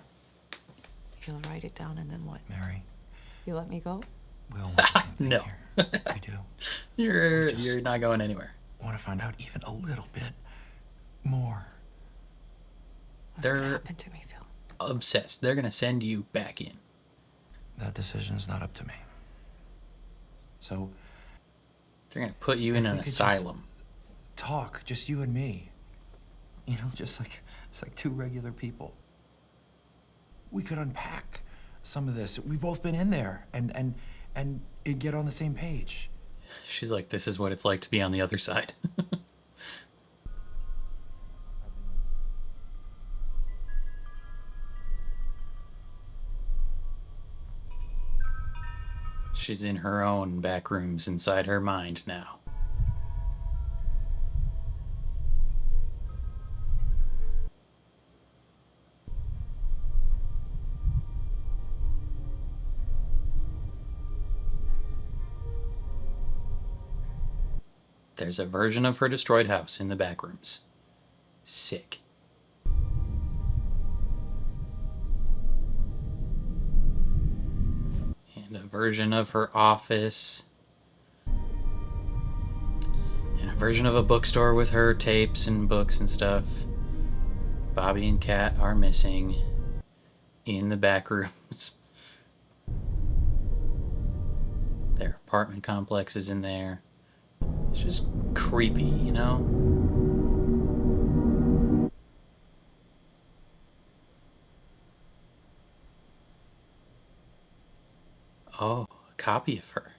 You'll write it down and then what? Mary. You let me go? We all want the same thing No. here. We do. You're not going anywhere. I want to find out even a little bit more. What's gonna happen to me, Phil? Obsessed. They're gonna send you back in. That decision's not up to me. So they're gonna put you in an asylum. Talk, just you and me. You know, just like two regular people. We could unpack some of this. We've both been in there and get on the same page. She's like, this is what it's like to be on the other side. She's in her own back rooms inside her mind now. There's a version of her destroyed house in the back rooms. Sick. And a version of her office. And a version of a bookstore with her tapes and books and stuff. Bobby and Kat are missing in the back rooms. Their apartment complex is in there. It's just creepy, you know? copy of her.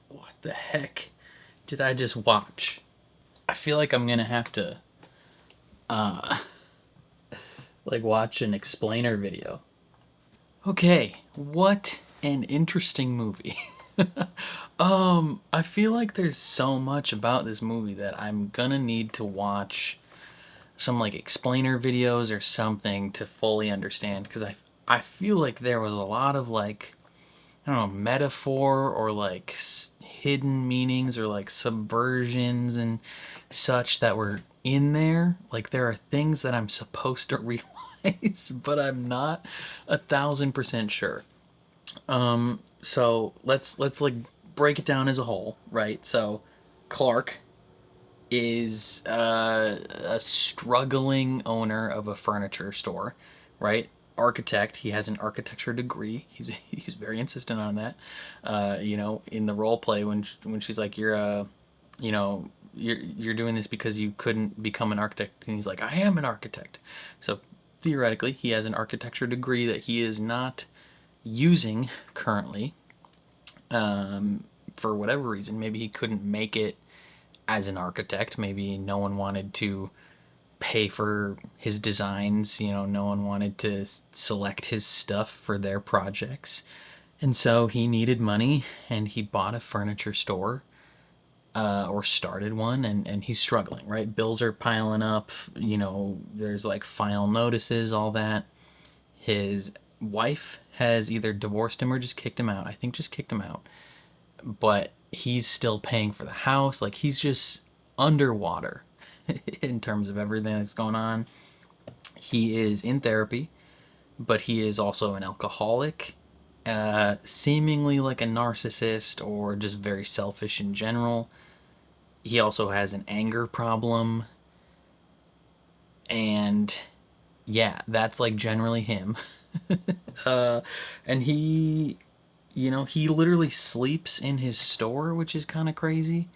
What the heck did I just watch? I feel like I'm gonna have to like watch an explainer video. Okay, what an interesting movie. I feel like there's so much about this movie that I'm gonna need to watch some like explainer videos or something to fully understand, because I feel like there was a lot of like, I don't know, metaphor or like hidden meanings or like subversions and such that were in there. Like there are things that I'm supposed to realize, but I'm not 1,000% sure. So let's like break it down as a whole, right? So Clark is a struggling owner of a furniture store, right? Architect. He has an architecture degree. He's very insistent on that. You know, in the role play when she's like, "You're a, you know, you're doing this because you couldn't become an architect," and he's like, "I am an architect." So theoretically, he has an architecture degree that he is not using currently, for whatever reason. Maybe he couldn't make it as an architect. Maybe no one wanted to pay for his designs. You know, no one wanted to select his stuff for their projects. And so he needed money and he bought a furniture store, or started one, and he's struggling, right? Bills are piling up, you know, there's like final notices, all that. His wife has either divorced him or just kicked him out. I think just kicked him out. But he's still paying for the house. Like he's just underwater in terms of everything that's going on. He is in therapy, but he is also an alcoholic, seemingly like a narcissist or just very selfish in general. He also has an anger problem. And yeah, that's like generally him. And he, you know, he literally sleeps in his store, which is kind of crazy.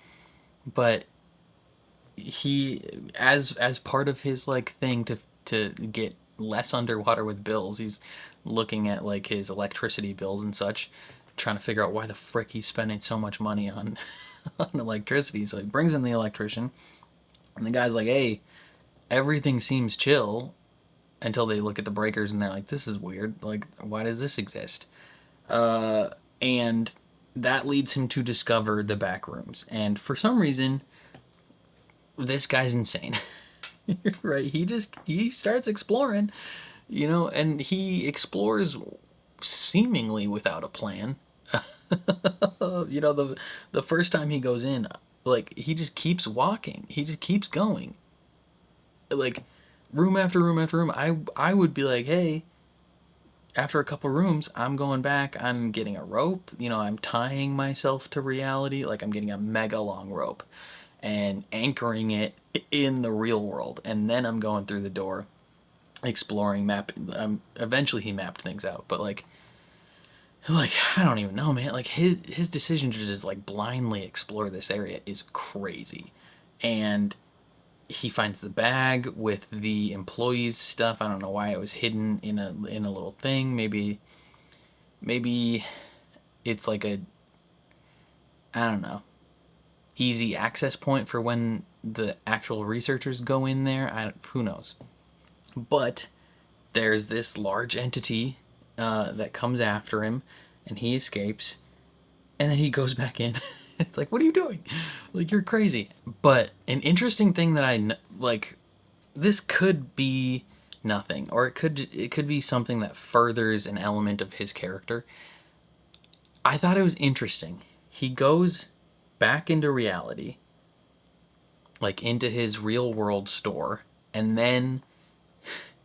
But he, as part of his like thing to get less underwater with bills, he's looking at like his electricity bills and such, trying to figure out why the frick he's spending so much money on on electricity. So he brings in the electrician, and the guy's like, "Hey, everything seems chill," until they look at the breakers and they're like, "This is weird. Like, why does this exist?" And that leads him to discover the Backrooms. And for some reason, this guy's insane. Right? He starts exploring, you know, and he explores seemingly without a plan. You know, the first time he goes in, like he just keeps walking. He just keeps going. Like room after room after room. I would be like, "Hey, after a couple rooms, I'm going back. I'm getting a rope. You know, I'm tying myself to reality. Like I'm getting a mega long rope and anchoring it in the real world. And then I'm going through the door, exploring, mapping. Eventually he mapped things out. But like, I don't even know, man. Like his decision to just like blindly explore this area is crazy. And he finds the bag with the employees' stuff. I don't know why it was hidden in a little thing. Maybe it's like a, I don't know, easy access point for when the actual researchers go in there. Who knows? But there's this large entity that comes after him, and he escapes, and then he goes back in. It's like, what are you doing? Like, you're crazy. But an interesting thing that like, this could be nothing, or it could be something that furthers an element of his character. I thought it was interesting. He goes back into reality, like into his real world store, and then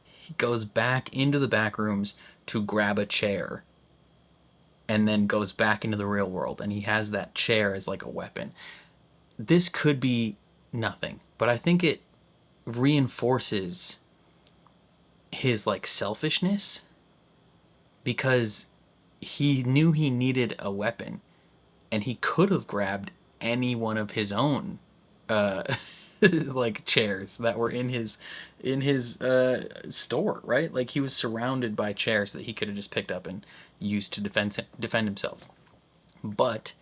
he goes back into the back rooms to grab a chair, and then goes back into the real world, and he has that chair as like a weapon. This could be nothing, but I think it reinforces his like selfishness, because he knew he needed a weapon, and he could have grabbed any one of his own like chairs that were in his store, right? Like he was surrounded by chairs that he could have just picked up and used to defend himself. But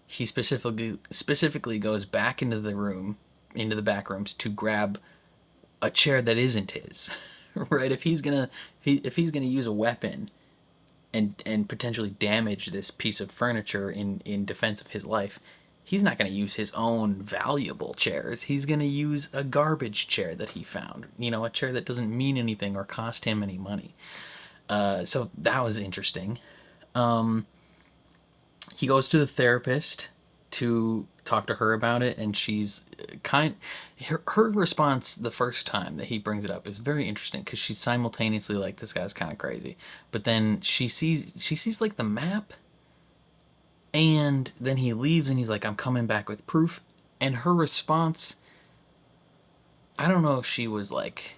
he specifically goes back into the room, into the back rooms, to grab a chair that isn't his. Right? If he's gonna use a weapon and potentially damage this piece of furniture in defense of his life, he's not going to use his own valuable chairs. He's going to use a garbage chair that he found, you know, a chair that doesn't mean anything or cost him any money. So that was interesting. He goes to the therapist to talk to her about it, and she's her response the first time that he brings it up is very interesting, because she's simultaneously like, this guy's kind of crazy, but then she sees like the map, and then he leaves and he's like, I'm coming back with proof. And her response, I don't know if she was like,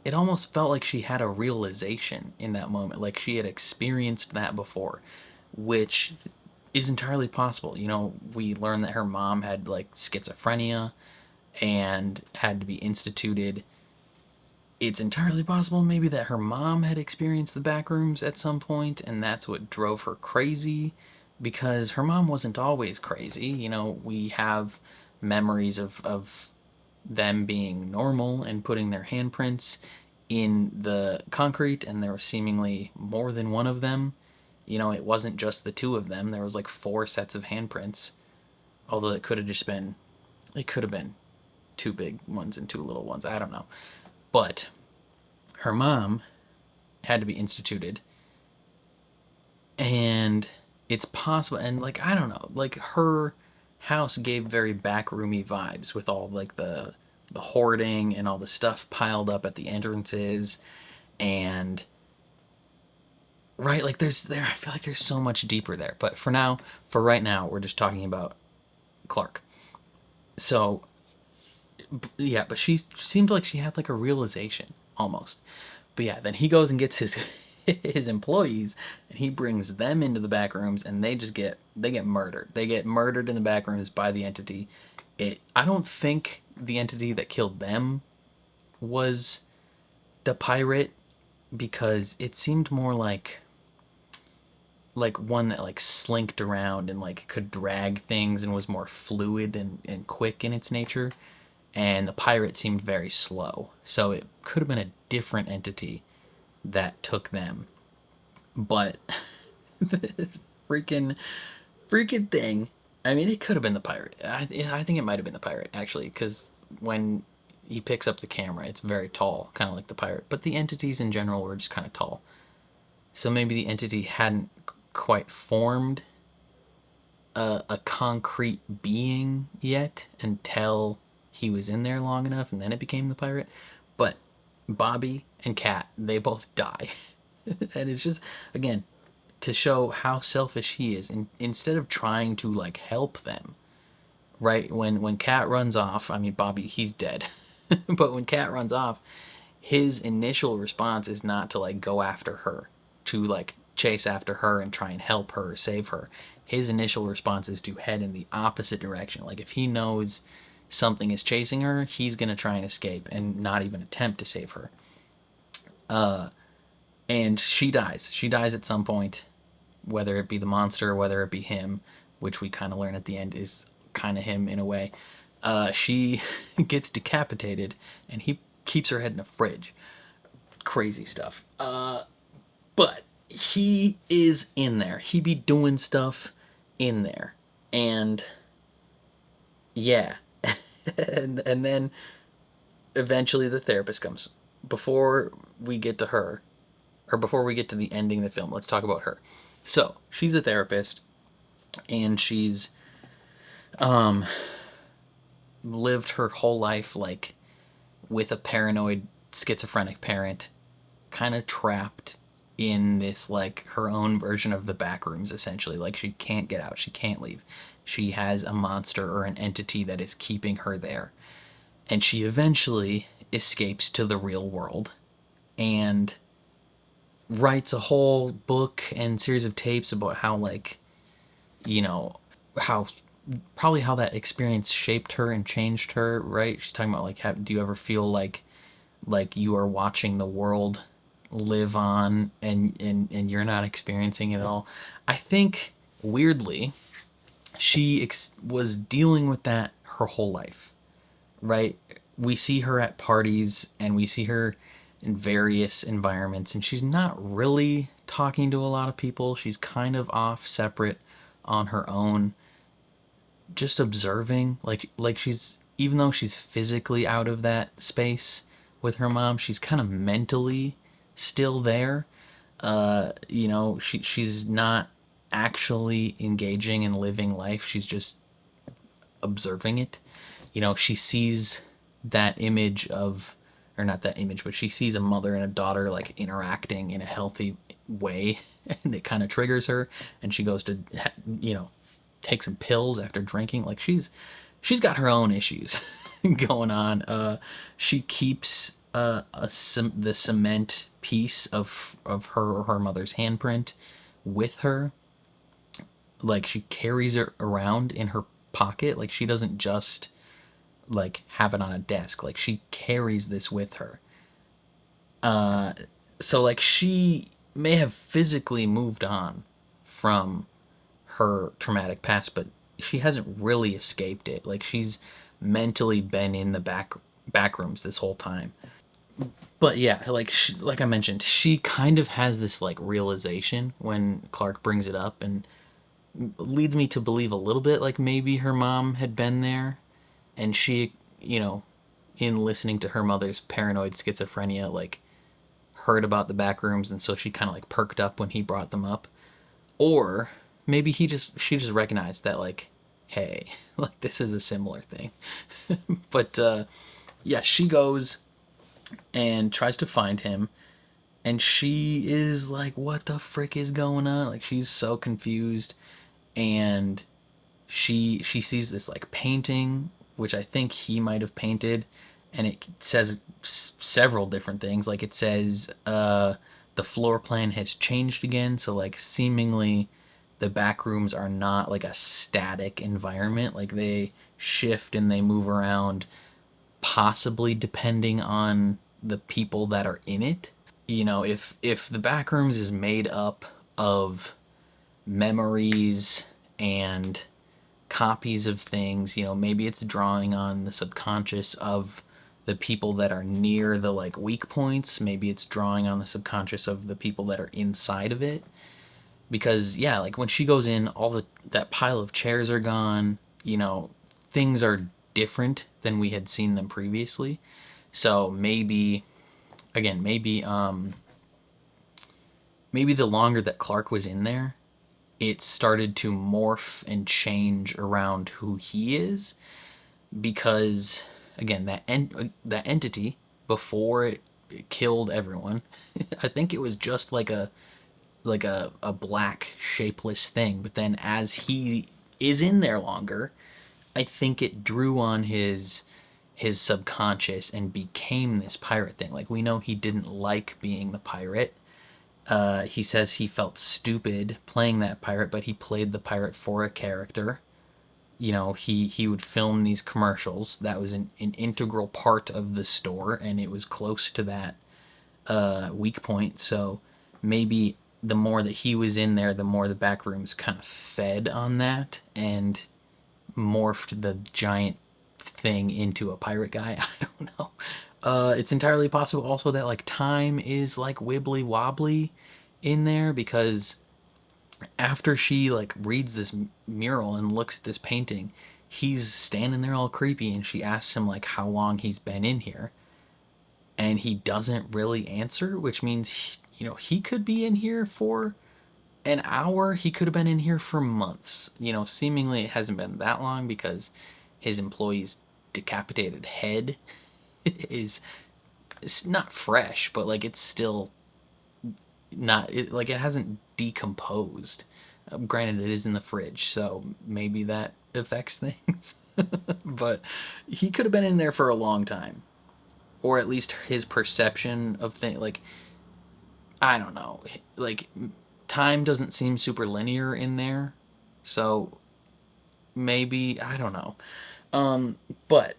it almost felt like she had a realization in that moment, like she had experienced that before, which is entirely possible. You know, we learned that her mom had like schizophrenia and had to be instituted. It's entirely possible maybe that her mom had experienced the Backrooms at some point, and that's what drove her crazy, because her mom wasn't always crazy. You know, we have memories of them being normal and putting their handprints in the concrete, and there was seemingly more than one of them. You know, it wasn't just the two of them. There was like 4 sets of handprints. Although it could have just been, it could have been 2 big ones and 2 little ones. I don't know. But her mom had to be instituted. And it's possible, and like, I don't know, like her house gave very backroomy vibes with all like the hoarding and all the stuff piled up at the entrances. And right, like I feel like there's so much deeper there, but for right now we're just talking about Clark. So yeah, but she seemed like she had like a realization almost. But yeah, then he goes and gets his his employees, and he brings them into the back rooms, and they get murdered. They get murdered in the back rooms by the entity. I don't think the entity that killed them was the pirate, because it seemed more like one that like slinked around and like could drag things and was more fluid and quick in its nature. And the pirate seemed very slow. So it could have been a different entity that took them. But freaking thing. I mean, it could have been the pirate. I think it might have been the pirate, actually, because when he picks up the camera, it's very tall, kind of like the pirate. But the entities in general were just kind of tall. So maybe the entity hadn't quite formed a concrete being yet until he was in there long enough, and then it became the pirate. But Bobby and Kat, they both die. And it's just, again, to show how selfish he is. And instead of trying to like help them, right? When Kat runs off, I mean, Bobby, he's dead. But when Kat runs off, his initial response is not to like go after her, to like chase after her and try and help her, save her. His initial response is to head in the opposite direction. Like if he knows something is chasing her, he's gonna try and escape and not even attempt to save her. And she dies. She dies at some point, whether it be the monster or whether it be him, which we kind of learn at the end is kind of him in a way. She gets decapitated, and he keeps her head in a fridge. Crazy stuff. But he is in there. He be doing stuff in there. And yeah. and then eventually the therapist comes. Before we get to her, or before we get to the ending of the film, let's talk about her. So she's a therapist, and she's lived her whole life like with a paranoid schizophrenic parent, kind of trapped in this like her own version of the Backrooms, essentially. Like she can't get out, she can't leave. She has a monster or an entity that is keeping her there. And she eventually escapes to the real world and writes a whole book and series of tapes about how, like, you know, how probably how that experience shaped her and changed her, right? She's talking about like, do you ever feel like you are watching the world live on and you're not experiencing it all? I think weirdly, she was dealing with that her whole life, right? We see her at parties and we see her in various environments, and she's not really talking to a lot of people. She's kind of off separate on her own, just observing. Like she's, even though she's physically out of that space with her mom, she's kind of mentally still there. You know, she's not actually engaging and living life. She's just observing it. You know, she sees that image of, or not that image, but she sees a mother and a daughter like interacting in a healthy way, and it kind of triggers her, and she goes to, you know, take some pills after drinking. Like she's got her own issues going on. She keeps the cement piece of her or her mother's handprint with her. Like she carries it around in her pocket. Like she doesn't just like have it on a desk. Like she carries this with her. So like she may have physically moved on from her traumatic past, but she hasn't really escaped it. Like she's mentally been in the back rooms this whole time. But yeah, like I mentioned, she kind of has this like realization when Clark brings it up, and leads me to believe a little bit like maybe her mom had been there, and she, you know, in listening to her mother's paranoid schizophrenia, like heard about the back rooms, and so she kind of like perked up when he brought them up. Or maybe she just recognized that like, hey, like this is a similar thing. But yeah, she goes and tries to find him, and she is like, what the frick is going on? Like she's so confused, and she sees this like painting, which I think he might have painted, and it says several different things. Like it says the floor plan has changed again, so like seemingly the back rooms are not like a static environment. Like they shift and they move around, possibly depending on the people that are in it. You know, if the back rooms is made up of memories and copies of things, you know, maybe it's drawing on the subconscious of the people that are near the like weak points. Maybe it's drawing on the subconscious of the people that are inside of it. Because yeah, like when she goes in, all that pile of chairs are gone. You know, things are different than we had seen them previously. So maybe, again, maybe the longer that Clark was in there, it started to morph and change around who he is. Because again, that entity, before it killed everyone, I think it was just like a black shapeless thing. But then as he is in there longer, I think it drew on his subconscious and became this pirate thing. Like we know he didn't like being the pirate. He says he felt stupid playing that pirate, but he played the pirate for a character. You know, he would film these commercials. That was an integral part of the store, and it was close to that weak point. So maybe the more that he was in there, the more the back rooms kind of fed on that and morphed the giant thing into a pirate guy. I don't know. It's entirely possible also that like time is like wibbly wobbly in there, because after she like reads this mural and looks at this painting, he's standing there all creepy, and she asks him like how long he's been in here, and he doesn't really answer, which means you know, he could be in here for an hour. He could have been in here for months. You know, seemingly it hasn't been that long, because his employee's decapitated head is, it's not fresh, but like it's still not, like it hasn't decomposed. Granted, it is in the fridge, so maybe that affects things. But he could have been in there for a long time, or at least his perception of things. Like I don't know, like time doesn't seem super linear in there, so maybe, I don't know. But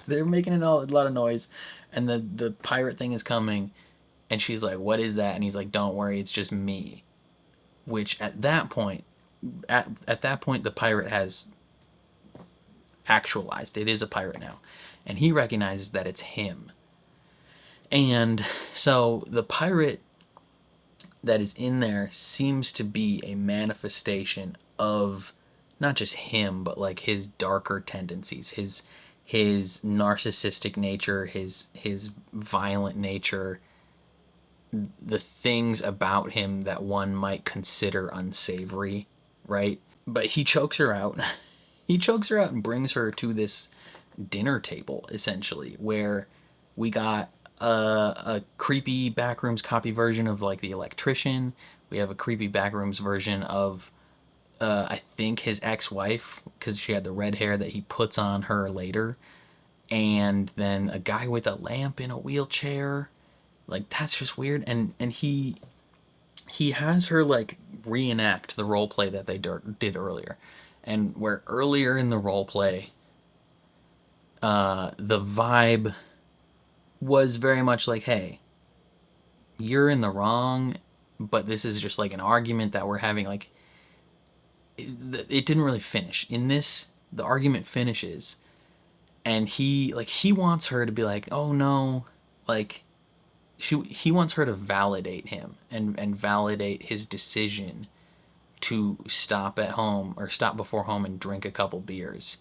they're making a lot of noise, and the pirate thing is coming, and she's like, "What is that?" And he's like, "Don't worry, it's just me." Which at that point, at that point, the pirate has actualized. It is a pirate now, and he recognizes that it's him. And so the pirate that is in there seems to be a manifestation of not just him, but like his darker tendencies, his narcissistic nature, his violent nature, the things about him that one might consider unsavory, right? But he chokes her out. He chokes her out and brings her to this dinner table, essentially, where we got a creepy Backrooms copy version of like the electrician. We have a creepy Backrooms version of I think his ex-wife, because she had the red hair that he puts on her later, and then a guy with a lamp in a wheelchair. Like, that's just weird. And he has her like reenact the role play that they did earlier, and where earlier in the role play, the vibe was very much like, hey, you're in the wrong, but this is just like an argument that we're having. Like, it didn't really finish. In this, the argument finishes, and he wants her to be like, oh no, like, he wants her to validate him and validate his decision to stop at home or stop before home and drink a couple beers,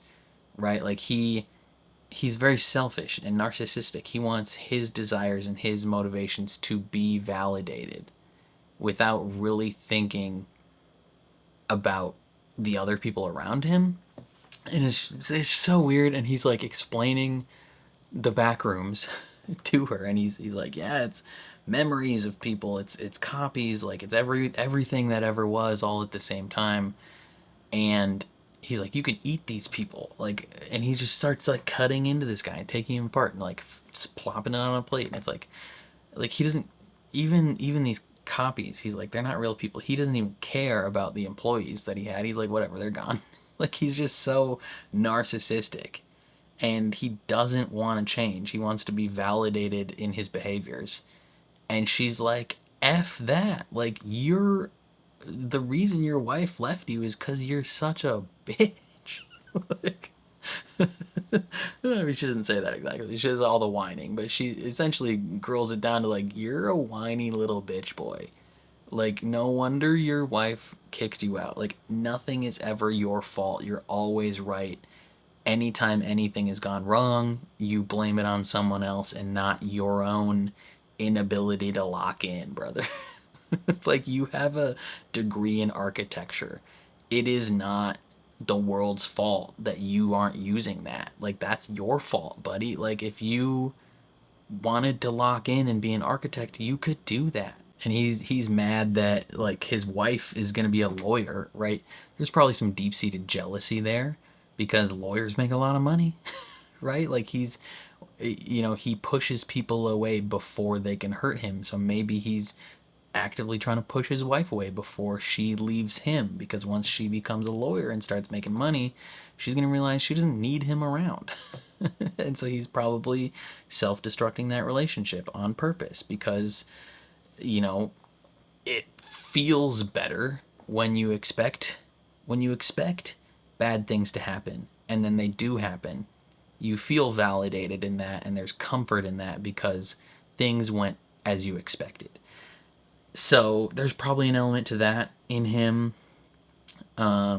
right? Like, he's very selfish and narcissistic. He wants his desires and his motivations to be validated without really thinking about the other people around him. And it's so weird. And he's like explaining the Backrooms to her, and he's like, yeah, it's memories of people, it's copies, like it's everything that ever was all at the same time. And he's like, you can eat these people, like, and he just starts like cutting into this guy and taking him apart and like plopping it on a plate. And it's like he doesn't even these copies, he's like, they're not real people. He doesn't even care about the employees that he had. He's like, whatever, they're gone. Like, he's just so narcissistic, and he doesn't want to change. He wants to be validated in his behaviors. And she's like, F that. Like, the reason your wife left you is because you're such a bitch. Like, I mean, she doesn't say that exactly. She does all the whining, but she essentially girls it down to like, you're a whiny little bitch boy. Like, no wonder your wife kicked you out. Like, nothing is ever your fault. You're always right. Anytime anything has gone wrong, you blame it on someone else and not your own inability to lock in, brother. Like, you have a degree in architecture. It is not the world's fault that you aren't using that. Like, that's your fault, buddy. Like, if you wanted to lock in and be an architect, you could do that. And he's mad that like his wife is going to be a lawyer, right? There's probably some deep-seated jealousy there because lawyers make a lot of money, right? Like, he pushes people away before they can hurt him. So maybe he's actively trying to push his wife away before she leaves him, because once she becomes a lawyer and starts making money, she's going to realize she doesn't need him around. And so he's probably self-destructing that relationship on purpose because, it feels better when you expect bad things to happen, and then they do happen. You feel validated in that, and there's comfort in that because things went as you expected. So there's probably an element to that in him. But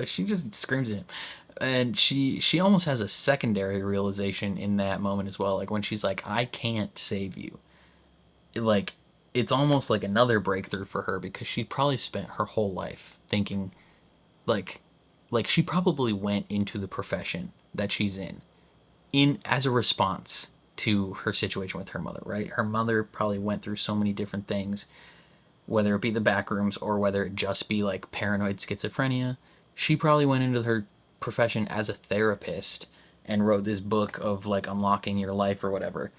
she just screams at him. And she almost has a secondary realization in that moment as well. Like, when she's like, I can't save you. Like, it's almost like another breakthrough for her, because she probably spent her whole life thinking, like she probably went into the profession that she's in as a response to her situation with her mother, right? Her mother probably went through so many different things, whether it be the Backrooms or whether it just be like paranoid schizophrenia. She probably went into her profession as a therapist and wrote this book of like unlocking your life or whatever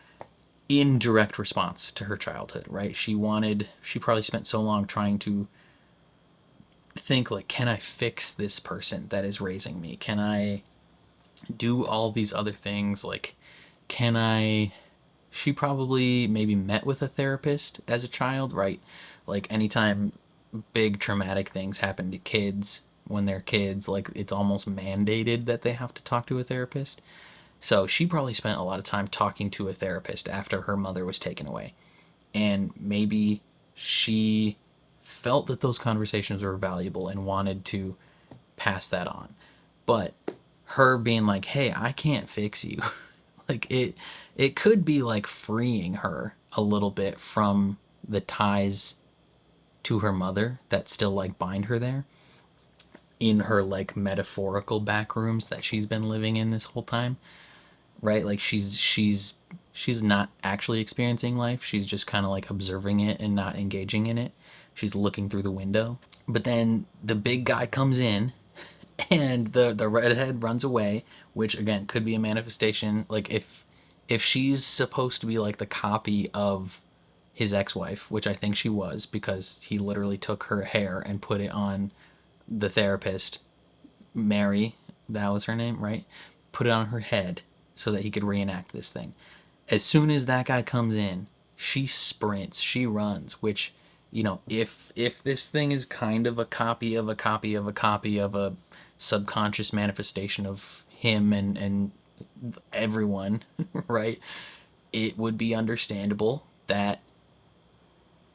in direct response to her childhood, right? She probably spent so long trying to think like, can I fix this person that is raising me? Can I do all these other things? Like, can I... She probably maybe met with a therapist as a child, right? Like, anytime big traumatic things happen to kids when they're kids, like, it's almost mandated that they have to talk to a therapist. So she probably spent a lot of time talking to a therapist after her mother was taken away. And maybe she felt that those conversations were valuable and wanted to pass that on. But her being like, "Hey, I can't fix you." Like, it could be like freeing her a little bit from the ties to her mother that still like bind her there in her like metaphorical back rooms that she's been living in this whole time, right? Like, she's not actually experiencing life. She's just kind of like observing it and not engaging in it. She's looking through the window. But then the big guy comes in and the redhead runs away, which again could be a manifestation. Like, if she's supposed to be like the copy of his ex-wife, which I think she was, because he literally took her hair and put it on the therapist, Mary, that was her name, right? Put it on her head so that he could reenact this thing. As soon as that guy comes in, she sprints, she runs, which, you know, if this thing is kind of a copy of a copy of a copy of a subconscious manifestation of him and everyone, right? It would be understandable that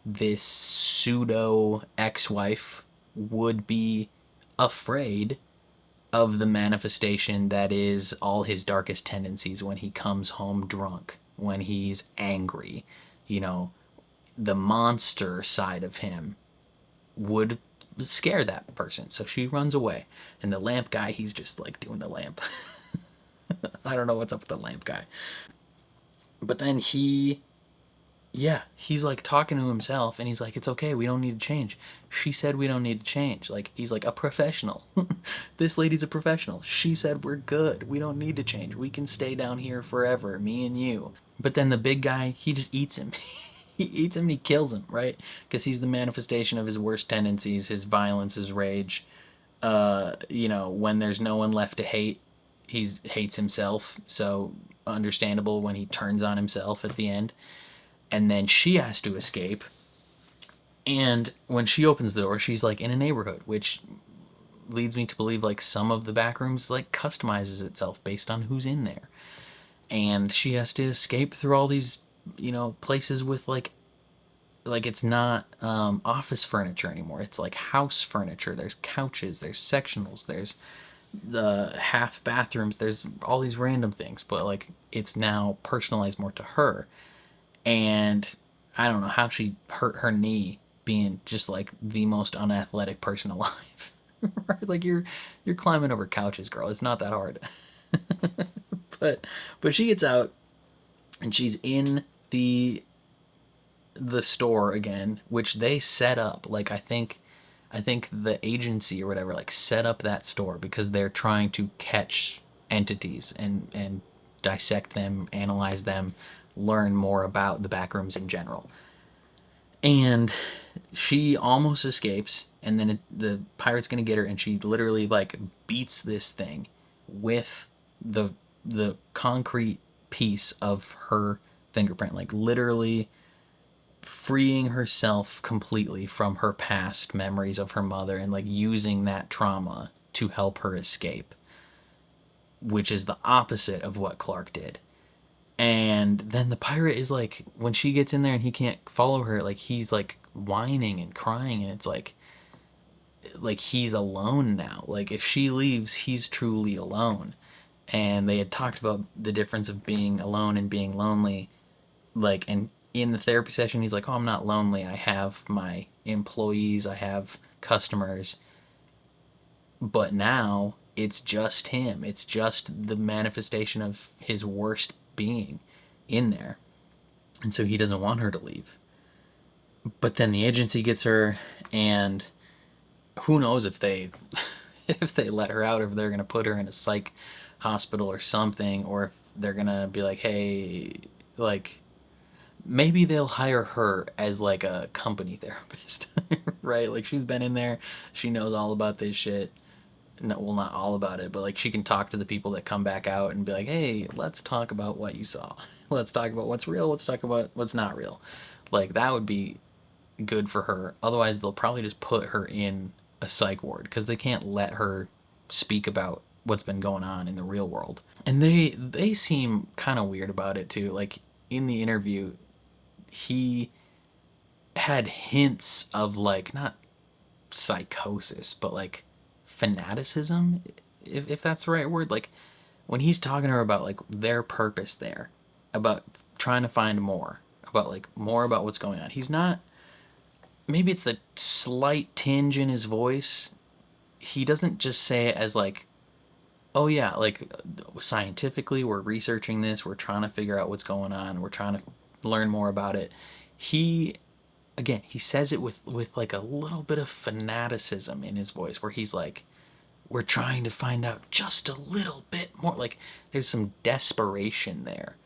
this pseudo ex-wife would be afraid of the manifestation that is all his darkest tendencies when he comes home drunk, when he's angry. You know, the monster side of him would scare that person. So she runs away. And the lamp guy, he's just like doing the lamp. I don't know what's up with the lamp guy. But then he's like talking to himself and he's like, it's okay, we don't need to change. She said we don't need to change. Like, he's like, a professional. This lady's a professional. She said we're good. We don't need to change. We can stay down here forever, me and you. But then the big guy, he just eats him. He eats him and he kills him, right? Because he's the manifestation of his worst tendencies, his violence, his rage. You know, when there's no one left to hate, he hates himself. So understandable when he turns on himself at the end. And then she has to escape. And when she opens the door, she's like in a neighborhood, which leads me to believe like some of the back rooms like customizes itself based on who's in there. And she has to escape through all these, you know, places with like it's not office furniture anymore. It's like house furniture. There's couches, there's sectionals, there's the half bathrooms, there's all these random things, but like it's now personalized more to her. And I don't know how she hurt her knee being just like the most unathletic person alive. Right? Like, you're climbing over couches, girl. It's not that hard. but she gets out and she's in the store again, which they set up. Like, I think the agency or whatever like set up that store because they're trying to catch entities and dissect them, analyze them, learn more about the backrooms in general. And she almost escapes, and then the pirate's gonna get her, and she literally like beats this thing with the concrete piece of her fingerprint, like literally freeing herself completely from her past memories of her mother and like using that trauma to help her escape, which is the opposite of what Clark did. And then the pirate is like, when she gets in there and he can't follow her, like he's like whining and crying, and it's like he's alone now. Like, if she leaves, he's truly alone. And they had talked about the difference of being alone and being lonely. Like, and in the therapy session, he's like, oh, I'm not lonely. I have my employees, I have customers. But now it's just him. It's just the manifestation of his worst being in there. And so he doesn't want her to leave. But then the agency gets her, and who knows if they if they let her out, or if they're going to put her in a psych hospital or something, or if they're going to be like, hey, like, maybe they'll hire her as like a company therapist, right? Like she's been in there, she knows all about this shit. No, well, not all about it, but like she can talk to the people that come back out and be like, hey, let's talk about what you saw. Let's talk about what's real. Let's talk about what's not real. Like that would be good for her. Otherwise, they'll probably just put her in a psych ward because they can't let her speak about what's been going on in the real world. And they seem kind of weird about it too. Like in the interview, he had hints of like not psychosis, but like fanaticism, if that's the right word. Like when he's talking to her about like their purpose there, about trying to find more, about like more about what's going on. He's not, maybe it's the slight tinge in his voice. He doesn't just say it as like, oh yeah, like scientifically we're researching this, we're trying to figure out what's going on, we're trying to learn more about it. He, again, he says it with like a little bit of fanaticism in his voice where he's like, we're trying to find out just a little bit more. Like there's some desperation there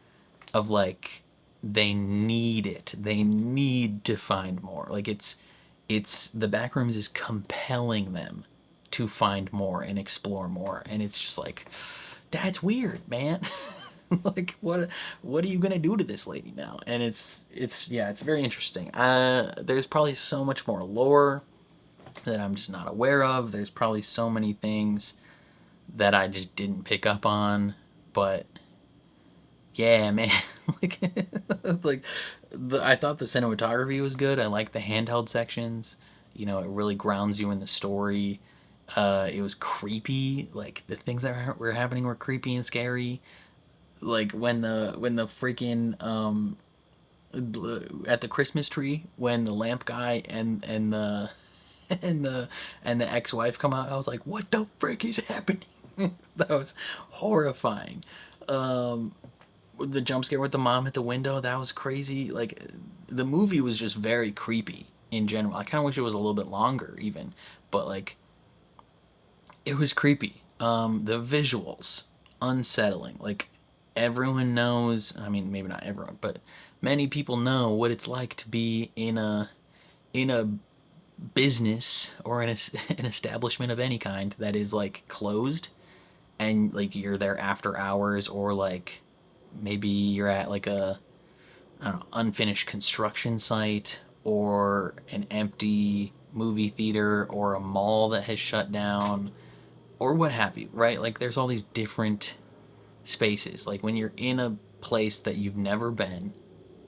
of like they need it, they need to find more. Like it's the Backrooms is compelling them to find more and explore more, and it's just like, that's weird, man. Like what are you gonna do to this lady now? And it's yeah, it's very interesting. There's probably so much more lore that I'm just not aware of. There's probably so many things that I just didn't pick up on, but yeah, man. like like I thought the cinematography was good. I like the handheld sections. You know, it really grounds you in the story. It was creepy. Like the things that were happening were creepy and scary. Like when the freaking at the Christmas tree, when the lamp guy and the and the ex-wife come out, I was like, what the frick is happening? That was horrifying. The jump scare with the mom at the window, that was crazy. Like the movie was just very creepy in general. I kind of wish it was a little bit longer even, but like it was creepy. The visuals, unsettling. Like everyone knows, I mean maybe not everyone, but many people know what it's like to be in a business or an establishment of any kind that is like closed, and like you're there after hours, or like maybe you're at like a, I don't know, unfinished construction site, or an empty movie theater, or a mall that has shut down, or what have you, right? Like there's all these different spaces. Like when you're in a place that you've never been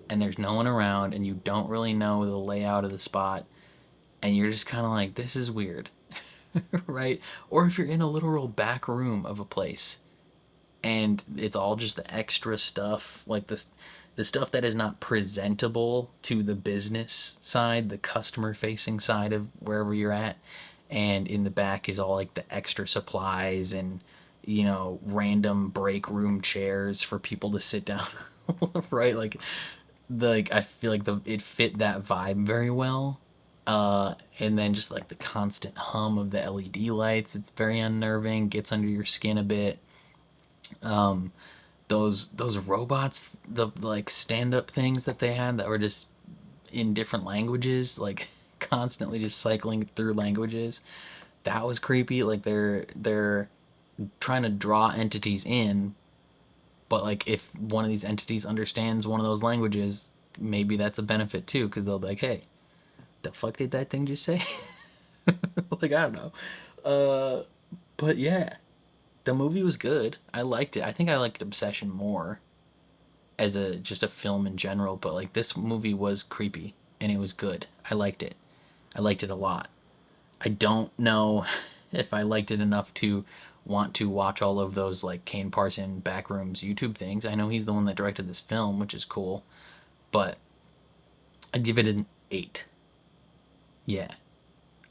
and there's no one around and you don't really know the layout of the spot, and you're just kind of like, this is weird. Right? Or if you're in a literal back room of a place and it's all just the extra stuff, like this, the stuff that is not presentable to the business side, the customer facing side of wherever you're at, and in the back is all like the extra supplies and, you know, random break room chairs for people to sit down. Right? Like I feel like it fit that vibe very well. And then just like the constant hum of the LED lights, it's very unnerving, gets under your skin a bit. Those robots, the like stand-up things that they had that were just in different languages, like constantly just cycling through languages, that was creepy. Like they're trying to draw entities in, but like if one of these entities understands one of those languages, maybe that's a benefit too, because they'll be like, hey, the fuck did that thing just say? Like I don't know. But yeah, the movie was good. I liked it. I think I liked Obsession more as a just a film in general, but like this movie was creepy and it was good. I liked it. I liked it a lot. I don't know if I liked it enough to want to watch all of those like Kane Parson Backrooms YouTube things. I know he's the one that directed this film, which is cool, but I'd give it an 8. Yeah,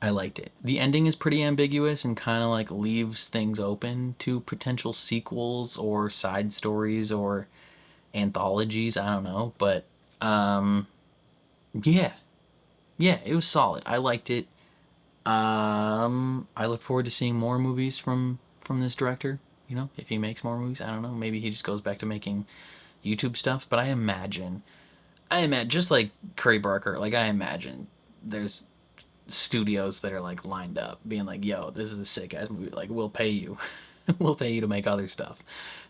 I liked it. The ending is pretty ambiguous and kind of like leaves things open to potential sequels or side stories or anthologies. I don't know, but yeah, yeah, it was solid. I liked it. I look forward to seeing more movies from this director. You know, if he makes more movies, I don't know. Maybe he just goes back to making YouTube stuff. But I imagine I imagine, just like Curry Barker, like I imagine there's studios that are like lined up being like, yo, this is a sick ass movie, like we'll pay you. We'll pay you to make other stuff.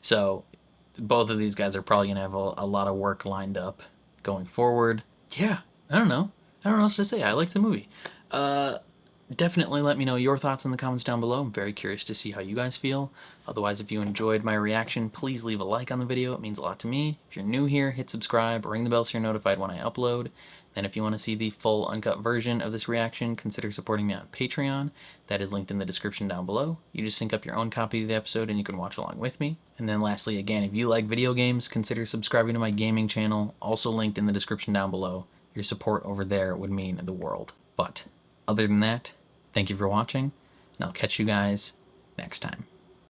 So both of these guys are probably gonna have a lot of work lined up going forward. Yeah, I don't know what else to say. I liked the movie. Definitely let me know your thoughts in the comments down below. I'm very curious to see how you guys feel. Otherwise, if you enjoyed my reaction, please leave a like on the video. It means a lot to me. If you're new here, hit subscribe, ring the bell so you're notified when I upload. And if you want to see the full uncut version of this reaction, consider supporting me on Patreon. That is linked in the description down below. You just sync up your own copy of the episode and you can watch along with me. And then lastly, again, if you like video games, consider subscribing to my gaming channel, also linked in the description down below. Your support over there would mean the world. But other than that, thank you for watching, and I'll catch you guys next time.